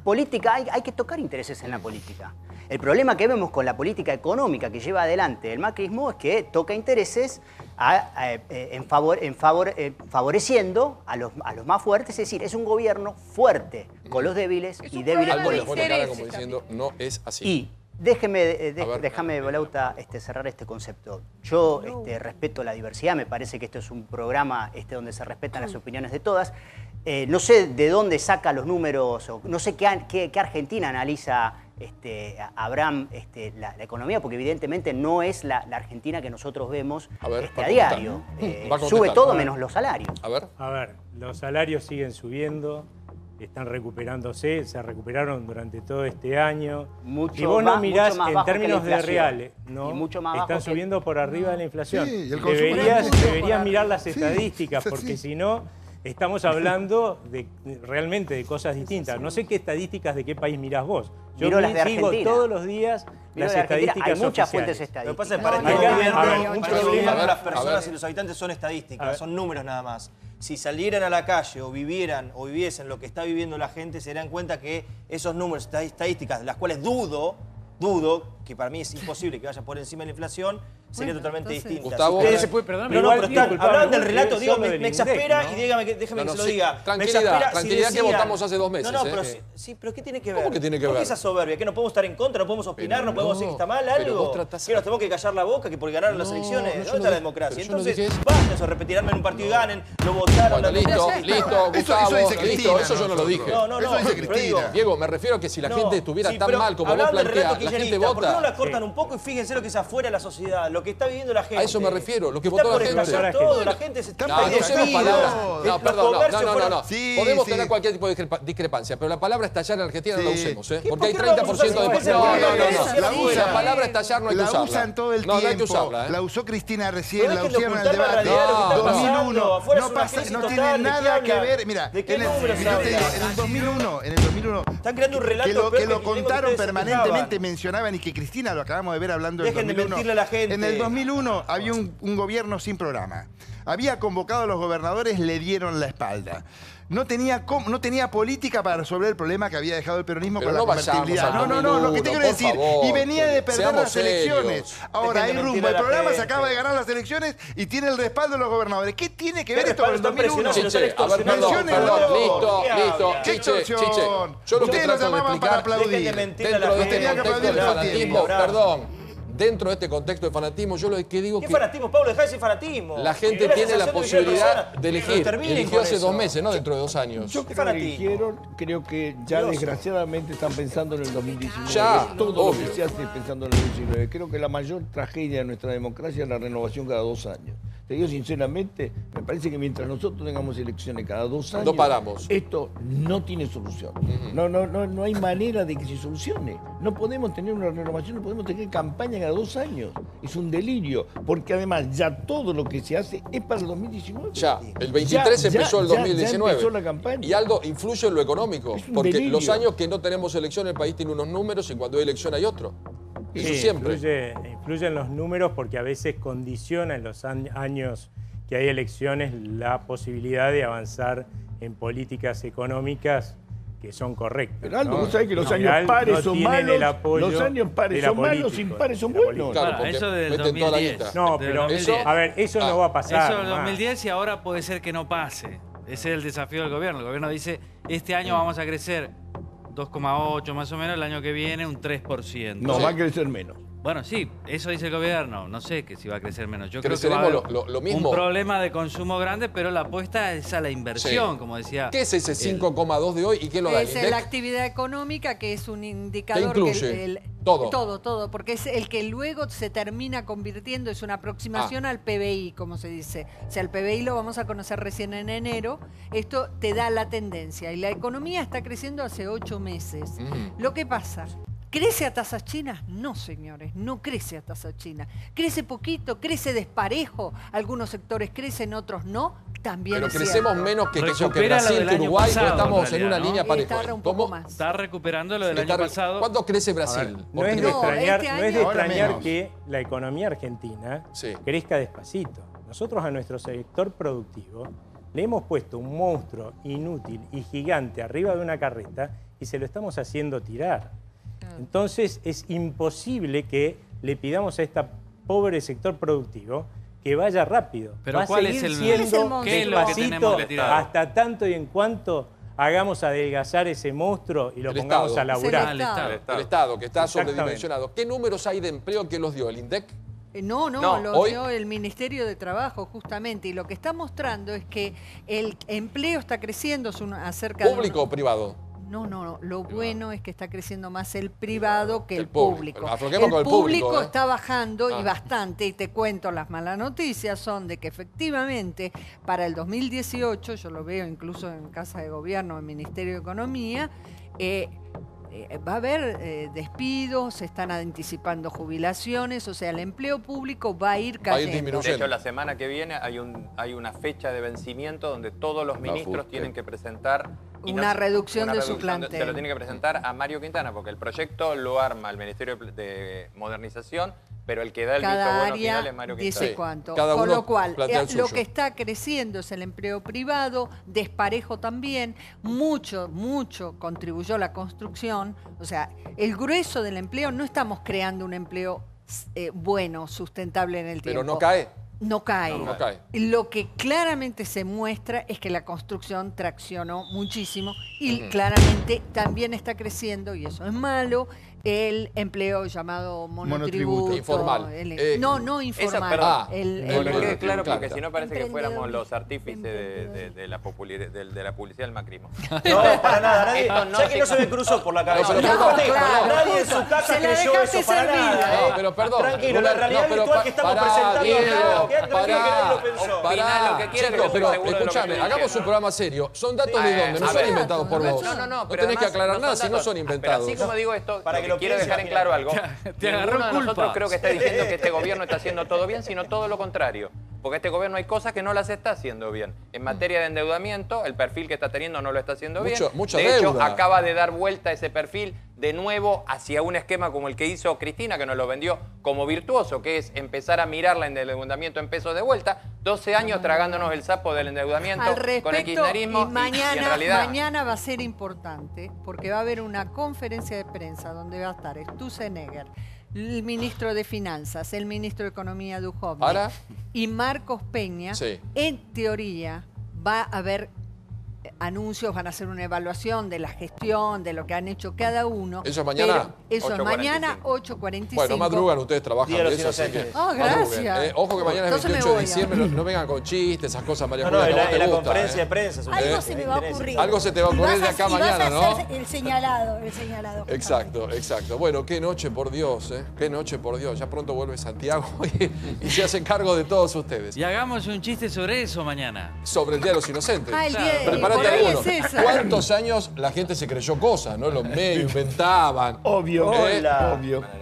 Speaker 2: Política, hay que tocar intereses en la política. El problema que vemos con la política económica que lleva adelante el macrismo es que toca intereses favoreciendo a los más fuertes, es decir, es un gobierno fuerte con los débiles y débiles
Speaker 1: Algo
Speaker 2: con
Speaker 1: les
Speaker 2: los
Speaker 1: pone cara
Speaker 2: fuertes.
Speaker 1: como diciendo, no es así.
Speaker 2: Y déjame, Bolauta, cerrar este concepto. Yo respeto la diversidad, me parece que esto es un programa donde se respetan las opiniones de todas. No sé de dónde saca los números, o no sé qué Argentina analiza Abraham la economía, porque evidentemente no es la Argentina que nosotros vemos a diario. Sube todo menos los salarios.
Speaker 10: A ver, los salarios siguen subiendo, están recuperándose, se recuperaron durante todo este año. Si vos no mirás
Speaker 2: mucho más
Speaker 10: en
Speaker 2: bajo que
Speaker 10: términos
Speaker 2: la
Speaker 10: de
Speaker 2: inflación.
Speaker 10: reales, ¿no?
Speaker 2: Y mucho más bajo
Speaker 10: están
Speaker 2: que-
Speaker 10: subiendo por arriba de la inflación.
Speaker 4: Sí, y el consumo
Speaker 10: Deberías
Speaker 4: también.
Speaker 10: mirar las
Speaker 4: Sí,
Speaker 10: estadísticas,
Speaker 4: sí.
Speaker 10: porque si no, estamos hablando realmente de cosas distintas. No sé qué estadísticas de qué país mirás vos. Yo
Speaker 2: Miro las de
Speaker 10: sigo
Speaker 2: Argentina.
Speaker 10: todos los días
Speaker 2: Miro
Speaker 10: las
Speaker 2: de Argentina.
Speaker 10: estadísticas
Speaker 2: Hay muchas
Speaker 10: oficiales.
Speaker 2: fuentes estadísticas.
Speaker 11: Lo que pasa es que para
Speaker 10: No,
Speaker 11: este
Speaker 10: no,
Speaker 11: gobierno,
Speaker 10: a ver,
Speaker 11: un problema para las personas y los habitantes son estadísticas, son números nada más. Si salieran a la calle o vivieran o viviesen lo que está viviendo la gente, se darán cuenta que esos números, estadísticas, de las cuales dudo, que para mí es imposible que vaya por encima de la inflación, sería totalmente distinta.
Speaker 1: Gustavo,
Speaker 11: Ustedes
Speaker 16: se puede, perdóname,
Speaker 11: pero
Speaker 16: igual,
Speaker 11: hablan del relato, digo,
Speaker 10: solo
Speaker 11: me
Speaker 10: del
Speaker 11: exaspera
Speaker 10: INDEC, ¿no?
Speaker 11: y déjeme que se lo
Speaker 1: sí,
Speaker 11: diga.
Speaker 1: tranquilidad,
Speaker 11: Si
Speaker 1: tranquilidad que
Speaker 11: decían-
Speaker 1: votamos hace 2 meses.
Speaker 11: No, pero sí, pero ¿qué tiene que ver?
Speaker 1: ¿Cómo que tiene que
Speaker 11: ¿Por qué
Speaker 1: ver?
Speaker 11: esa soberbia? ¿Que no podemos estar en contra, no podemos opinar,
Speaker 1: Pero
Speaker 11: no podemos
Speaker 1: no,
Speaker 11: decir que está mal
Speaker 1: pero
Speaker 11: algo?
Speaker 1: vos tratás-
Speaker 11: ¿Que nos tenemos que callar la boca, que por ganar las
Speaker 1: No,
Speaker 11: elecciones?
Speaker 1: no, yo
Speaker 11: ¿Dónde
Speaker 1: no
Speaker 11: está la
Speaker 1: dije-
Speaker 11: democracia?
Speaker 1: pero yo no
Speaker 11: Entonces,
Speaker 1: dije eso.
Speaker 11: basta eso, repetirarme en un partido y ganen, lo votaron.
Speaker 1: Bueno,
Speaker 11: la
Speaker 1: listo,
Speaker 11: democracia.
Speaker 1: Gustavo,
Speaker 4: eso dice
Speaker 1: listo,
Speaker 4: Cristina,
Speaker 1: eso yo no lo dije.
Speaker 11: No,
Speaker 4: Eso dice
Speaker 11: pero
Speaker 4: Cristina.
Speaker 11: digo,
Speaker 1: Diego, me refiero a que si la
Speaker 11: no,
Speaker 1: gente estuviera
Speaker 11: sí,
Speaker 1: tan
Speaker 11: pero
Speaker 1: mal como vos
Speaker 11: hablando del relato
Speaker 1: planteás, la gente
Speaker 11: kirchnerista, ¿por qué no
Speaker 1: vota.
Speaker 11: la cortan un poco y fíjense lo que es afuera de la sociedad, lo que está viviendo la gente?
Speaker 1: A eso me refiero, lo que
Speaker 11: Está
Speaker 1: votó
Speaker 11: por
Speaker 1: la gente.
Speaker 11: estallar todo, la gente se está
Speaker 1: No, no usemos palabras. No, perdón, no.
Speaker 4: Sí,
Speaker 1: Podemos
Speaker 4: sí.
Speaker 1: tener cualquier tipo de discrepancia, pero la palabra estallar en Argentina no la
Speaker 4: Sí.
Speaker 1: usemos, ¿eh?
Speaker 11: ¿Qué?
Speaker 1: Porque hay
Speaker 11: ¿Por qué no la
Speaker 1: 30% de...
Speaker 11: vamos a usar?
Speaker 1: La palabra estallar no hay que
Speaker 4: La
Speaker 1: usarla.
Speaker 4: usan todo el
Speaker 1: No, no hay que
Speaker 4: tiempo.
Speaker 1: usarla, ¿eh?
Speaker 4: La usó Cristina recién,
Speaker 11: Pero
Speaker 4: la
Speaker 11: dejen de
Speaker 4: usaron en el
Speaker 11: ocultar la
Speaker 4: debate.
Speaker 11: realidad de lo que está
Speaker 4: 2001.
Speaker 11: pasando. Afuera
Speaker 4: No
Speaker 11: es una
Speaker 4: pasa,
Speaker 11: crisis
Speaker 4: no
Speaker 11: total,
Speaker 4: tiene
Speaker 11: ¿de qué
Speaker 4: nada que
Speaker 11: hablan?
Speaker 4: ver. Mira,
Speaker 11: ¿De qué
Speaker 4: en el,
Speaker 11: números
Speaker 4: yo te digo,
Speaker 11: hablan?
Speaker 4: en el 2001,
Speaker 11: Están creando un relato
Speaker 4: que
Speaker 11: peor
Speaker 4: lo
Speaker 11: el kirchnerismo
Speaker 4: contaron
Speaker 11: ustedes
Speaker 4: permanentemente,
Speaker 11: explicaban.
Speaker 4: mencionaban y que Cristina lo acabamos de ver hablando en el
Speaker 11: Dejen de
Speaker 4: 2001.
Speaker 11: mentirle a la gente.
Speaker 4: En el 2001 había un gobierno sin programa. Había convocado a los gobernadores, le dieron la espalda. No tenía política para resolver el problema que había dejado el peronismo
Speaker 1: Pero
Speaker 4: con
Speaker 1: no
Speaker 4: la
Speaker 1: vayamos
Speaker 4: convertibilidad.
Speaker 1: al
Speaker 4: No, lo que te
Speaker 1: 2001,
Speaker 4: quiero
Speaker 1: por
Speaker 4: decir.
Speaker 1: favor,
Speaker 4: Y venía de perder
Speaker 1: seamos
Speaker 4: las elecciones.
Speaker 1: serios.
Speaker 4: Ahora hay
Speaker 11: Dejen de
Speaker 4: rumbo.
Speaker 11: mentirle a
Speaker 4: El
Speaker 11: la
Speaker 4: programa se
Speaker 11: gente.
Speaker 4: acaba de ganar las elecciones y tiene el respaldo de los gobernadores. ¿Qué tiene que ver
Speaker 11: ¿Qué
Speaker 4: esto con el
Speaker 11: respaldo? Están
Speaker 4: 2001?
Speaker 11: presionados,
Speaker 1: Chiche, a ver, perdón,
Speaker 4: Menciónenlo.
Speaker 1: listo,
Speaker 11: ¿Qué
Speaker 1: listo.
Speaker 11: habla?
Speaker 4: ¿Qué
Speaker 1: Chiche,
Speaker 4: extorsión?
Speaker 1: yo lo que
Speaker 4: Ustedes nos
Speaker 1: trato de
Speaker 4: llamaban para
Speaker 1: explicar
Speaker 4: aplaudir.
Speaker 11: Dejen de mentirle a la
Speaker 1: dentro de este
Speaker 11: gente.
Speaker 4: Tenía que
Speaker 1: contexto de
Speaker 4: aplaudir todo el
Speaker 1: fanatismo,
Speaker 4: tiempo.
Speaker 1: perdón, dentro de este contexto de fanatismo, yo lo que digo
Speaker 11: ¿Qué
Speaker 1: que
Speaker 11: fanatismo, Pablo? Dejá de decir fanatismo.
Speaker 1: la gente
Speaker 11: Es
Speaker 1: tiene la
Speaker 11: sensación de que hay
Speaker 1: posibilidad
Speaker 11: personas
Speaker 1: de
Speaker 11: que
Speaker 1: elegir.
Speaker 11: terminen
Speaker 1: Eligió
Speaker 11: con
Speaker 1: hace
Speaker 11: eso.
Speaker 1: 2 meses, no dentro de 2 años.
Speaker 9: Yo creo que
Speaker 11: fanatismo.
Speaker 9: eligieron, creo que ya
Speaker 11: Curioso.
Speaker 9: desgraciadamente están pensando en el 2019.
Speaker 1: Ya,
Speaker 9: Todo lo
Speaker 1: obvio.
Speaker 9: que se hace pensando en el 2019. Creo que la mayor tragedia de nuestra democracia es la renovación cada 2 años. Te digo sinceramente, me parece que mientras nosotros tengamos elecciones cada 2 años,
Speaker 1: No paramos.
Speaker 9: esto no tiene solución. No hay manera de que se solucione. No podemos tener una renovación, no podemos tener campaña cada 2 años. Es un delirio, porque además ya todo lo que se hace es para el 2019.
Speaker 1: Ya, el 23
Speaker 9: Ya
Speaker 1: empezó el
Speaker 9: ya
Speaker 1: 2019.
Speaker 9: empezó la campaña.
Speaker 1: Y algo influye en lo económico.
Speaker 9: Es un
Speaker 1: Porque
Speaker 9: delirio.
Speaker 1: los años que no tenemos elección, el país tiene unos números y cuando hay elección hay otro. Eso
Speaker 10: Sí,
Speaker 1: siempre.
Speaker 10: influyen los números porque a veces condiciona en los años que hay elecciones la posibilidad de avanzar en políticas económicas que son correctas.
Speaker 9: Pero Aldo,
Speaker 10: ¿no?
Speaker 9: vos sabés que los
Speaker 10: En
Speaker 9: años
Speaker 10: general,
Speaker 9: pares
Speaker 10: no
Speaker 9: son
Speaker 10: tienen
Speaker 9: malos,
Speaker 10: el apoyo
Speaker 9: los años pares
Speaker 10: de la
Speaker 9: son malos,
Speaker 10: política,
Speaker 9: impares son
Speaker 10: de la
Speaker 9: buenos.
Speaker 1: Claro, porque
Speaker 6: eso del
Speaker 1: meten toda la
Speaker 6: 2010.
Speaker 1: guita.
Speaker 10: No,
Speaker 6: Del
Speaker 10: pero
Speaker 6: 2010.
Speaker 10: a ver, eso no va a pasar.
Speaker 6: Eso del
Speaker 10: más.
Speaker 6: 2010 y ahora puede ser que no pase. Ese es el desafío del gobierno. El gobierno dice, este año vamos a crecer 2,8 más o menos, el año que viene un 3%.
Speaker 9: No, va a crecer menos.
Speaker 6: Bueno, sí, eso dice el gobierno. No sé que si va a crecer menos. Yo creo que va a
Speaker 1: Creceremos
Speaker 6: haber
Speaker 1: lo mismo.
Speaker 6: un problema de consumo grande, pero la apuesta es a la inversión,
Speaker 1: Sí.
Speaker 6: como decía.
Speaker 1: ¿Qué es ese 5,2 de hoy y qué lo da el
Speaker 8: Es
Speaker 1: INDEC?
Speaker 8: la actividad económica, que es un indicador
Speaker 1: ¿Qué incluye?
Speaker 8: todo.
Speaker 1: Todo.
Speaker 8: Todo, porque es el que luego se termina convirtiendo, es una aproximación al PBI, como se dice. O sea, el PBI lo vamos a conocer recién en enero. Esto te da la tendencia. Y la economía está creciendo hace 8 meses. Lo que pasa, ¿crece a tasas chinas? No, señores, no crece a tasas chinas. Crece poquito, crece desparejo. Algunos sectores crecen, otros no. También
Speaker 1: Pero
Speaker 8: es
Speaker 1: cierto.
Speaker 8: cierto.
Speaker 1: Crecemos menos que
Speaker 6: Recupera lo
Speaker 1: Brasil,
Speaker 6: del
Speaker 1: que
Speaker 6: año
Speaker 1: Uruguay,
Speaker 6: pasado,
Speaker 1: porque estamos
Speaker 6: en
Speaker 1: en una
Speaker 6: realidad,
Speaker 1: línea
Speaker 6: ¿no?
Speaker 1: pareja.
Speaker 8: Está un poco
Speaker 1: ¿Cómo?
Speaker 8: más.
Speaker 6: Está recuperando lo del año pasado.
Speaker 1: ¿Cuánto crece
Speaker 10: A ver,
Speaker 1: Brasil?
Speaker 10: no
Speaker 1: Porque
Speaker 10: es de
Speaker 8: No,
Speaker 10: extrañar,
Speaker 8: este
Speaker 10: no es de
Speaker 8: año-
Speaker 4: Ahora
Speaker 10: extrañar
Speaker 4: menos.
Speaker 10: que la economía argentina
Speaker 1: Sí.
Speaker 10: crezca despacito. Nosotros a nuestro sector productivo le hemos puesto un monstruo inútil y gigante arriba de una carreta y se lo estamos haciendo tirar. Entonces es imposible que le pidamos a este pobre sector productivo que vaya rápido.
Speaker 6: Pero
Speaker 10: Va a
Speaker 6: ¿cuál es
Speaker 10: seguir
Speaker 6: el-
Speaker 10: siendo
Speaker 6: qué es lo que
Speaker 10: despacito
Speaker 6: tenemos que tirar?
Speaker 10: hasta tanto y en cuanto hagamos adelgazar ese monstruo y lo
Speaker 1: El
Speaker 10: pongamos
Speaker 1: Estado.
Speaker 10: a laburar.
Speaker 8: Es el Estado.
Speaker 1: el Estado, que está
Speaker 10: Exactamente.
Speaker 1: sobredimensionado. ¿Qué números hay de empleo que los dio el INDEC?
Speaker 8: No,
Speaker 1: No,
Speaker 8: lo
Speaker 1: hoy-
Speaker 8: dio el Ministerio de Trabajo justamente, y lo que está mostrando es que el empleo está creciendo acerca
Speaker 1: ¿Público o privado?
Speaker 8: No, lo bueno es que está creciendo más el privado que el
Speaker 1: público.
Speaker 8: público.
Speaker 1: Afloquemos con el público, ¿eh?
Speaker 8: Está bajando
Speaker 1: Ah.
Speaker 8: y bastante, y te cuento, las malas noticias son de que efectivamente para el 2018, yo lo veo incluso en Casa de Gobierno, en Ministerio de Economía, va a haber despidos, se están anticipando jubilaciones, o sea, el empleo público va a ir cayendo.
Speaker 17: De hecho, la semana que viene hay una fecha de vencimiento donde todos los ministros tienen que presentar
Speaker 8: una reducción de su plantel.
Speaker 17: Se lo tiene que presentar a Mario Quintana, porque el proyecto lo arma el Ministerio de Modernización, pero el que da el visto bueno final es Mario Quintana.
Speaker 8: Dice cuánto. Con lo cual, lo que está creciendo es el empleo privado, desparejo también, mucho contribuyó la construcción. O sea, el grueso del empleo, no estamos creando un empleo bueno, sustentable en el tiempo.
Speaker 1: Pero no cae.
Speaker 8: No cae.
Speaker 1: No cae.
Speaker 8: Lo que claramente se muestra es que la construcción traccionó muchísimo y claramente también está creciendo, y eso es malo, el empleo llamado monotributo.
Speaker 1: Informal.
Speaker 8: No informal.
Speaker 17: Que quede claro, porque si no parece que fuéramos los artífices de la publicidad del macrismo.
Speaker 11: No, para nada. Nadie, ya que no se me cruzó por la cabeza. Nadie en su casa creyó eso, para nada.
Speaker 1: No, pero perdón.
Speaker 11: Tranquilo, la realidad virtual que estamos presentando
Speaker 1: Chicos, pero escuchame, hagamos un programa serio. Son datos de dónde, no son inventados por vos. No tenés que aclarar nada si no son inventados.
Speaker 17: Así como digo esto, para que quiero dejar en claro algo. Ninguno de nosotros creo que esté diciendo que este gobierno está haciendo todo bien, sino todo lo contrario. Porque este gobierno hay cosas que no las está haciendo bien. En materia de endeudamiento, el perfil que está teniendo no lo está haciendo bien. De hecho, acaba de dar vuelta ese perfil de nuevo hacia un esquema como el que hizo Cristina, que nos lo vendió como virtuoso, que es empezar a mirar el endeudamiento en pesos de vuelta. 12 años tragándonos el sapo del endeudamiento con el kirchnerismo.
Speaker 8: Y mañana va a ser importante, porque va a haber una conferencia de prensa donde va a estar Sturzenegger, el ministro de Finanzas, el ministro de Economía Duhovne y Marcos Peña. En teoría va a haber anuncios, van a hacer una evaluación de la gestión, de lo que han hecho cada uno.
Speaker 1: ¿Eso es mañana?
Speaker 8: Eso es mañana, 8:45.
Speaker 1: Bueno, madrugan, ustedes trabajan de eso, así que...
Speaker 8: gracias.
Speaker 1: Ojo que mañana es 28 de diciembre, no vengan con chistes, esas cosas, María Julia.
Speaker 11: En la conferencia de prensa.
Speaker 5: Algo se me va a ocurrir.
Speaker 1: Algo se te va a ocurrir de acá mañana, ¿no?
Speaker 5: El señalado.
Speaker 1: Exacto. Bueno, qué noche, por Dios, qué noche, por Dios. Ya pronto vuelve Santiago y se hace cargo de todos ustedes.
Speaker 6: Y hagamos un chiste sobre eso mañana.
Speaker 1: Sobre el Día de los Inocentes.
Speaker 8: Preparate
Speaker 1: alguno. ¿Cuántos años la gente se creyó cosas, no? Los medios inventaban.
Speaker 9: Obvio.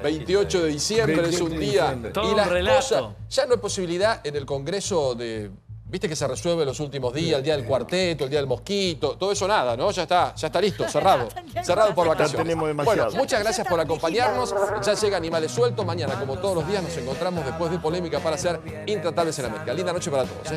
Speaker 1: 28 de diciembre es un día.
Speaker 6: Todo
Speaker 1: y las
Speaker 6: un relato.
Speaker 1: cosas, ya no hay posibilidad en el Congreso de... Viste que se resuelve los últimos días, el día del cuarteto, el día del mosquito, todo eso nada, ¿no? Ya está listo, cerrado. Cerrado por vacaciones.
Speaker 9: tenemos demasiado.
Speaker 1: Bueno, muchas gracias por acompañarnos. Ya llega Animales Sueltos. Mañana, como todos los días, nos encontramos después de Polémica para hacer Intratables en América. Linda noche para todos.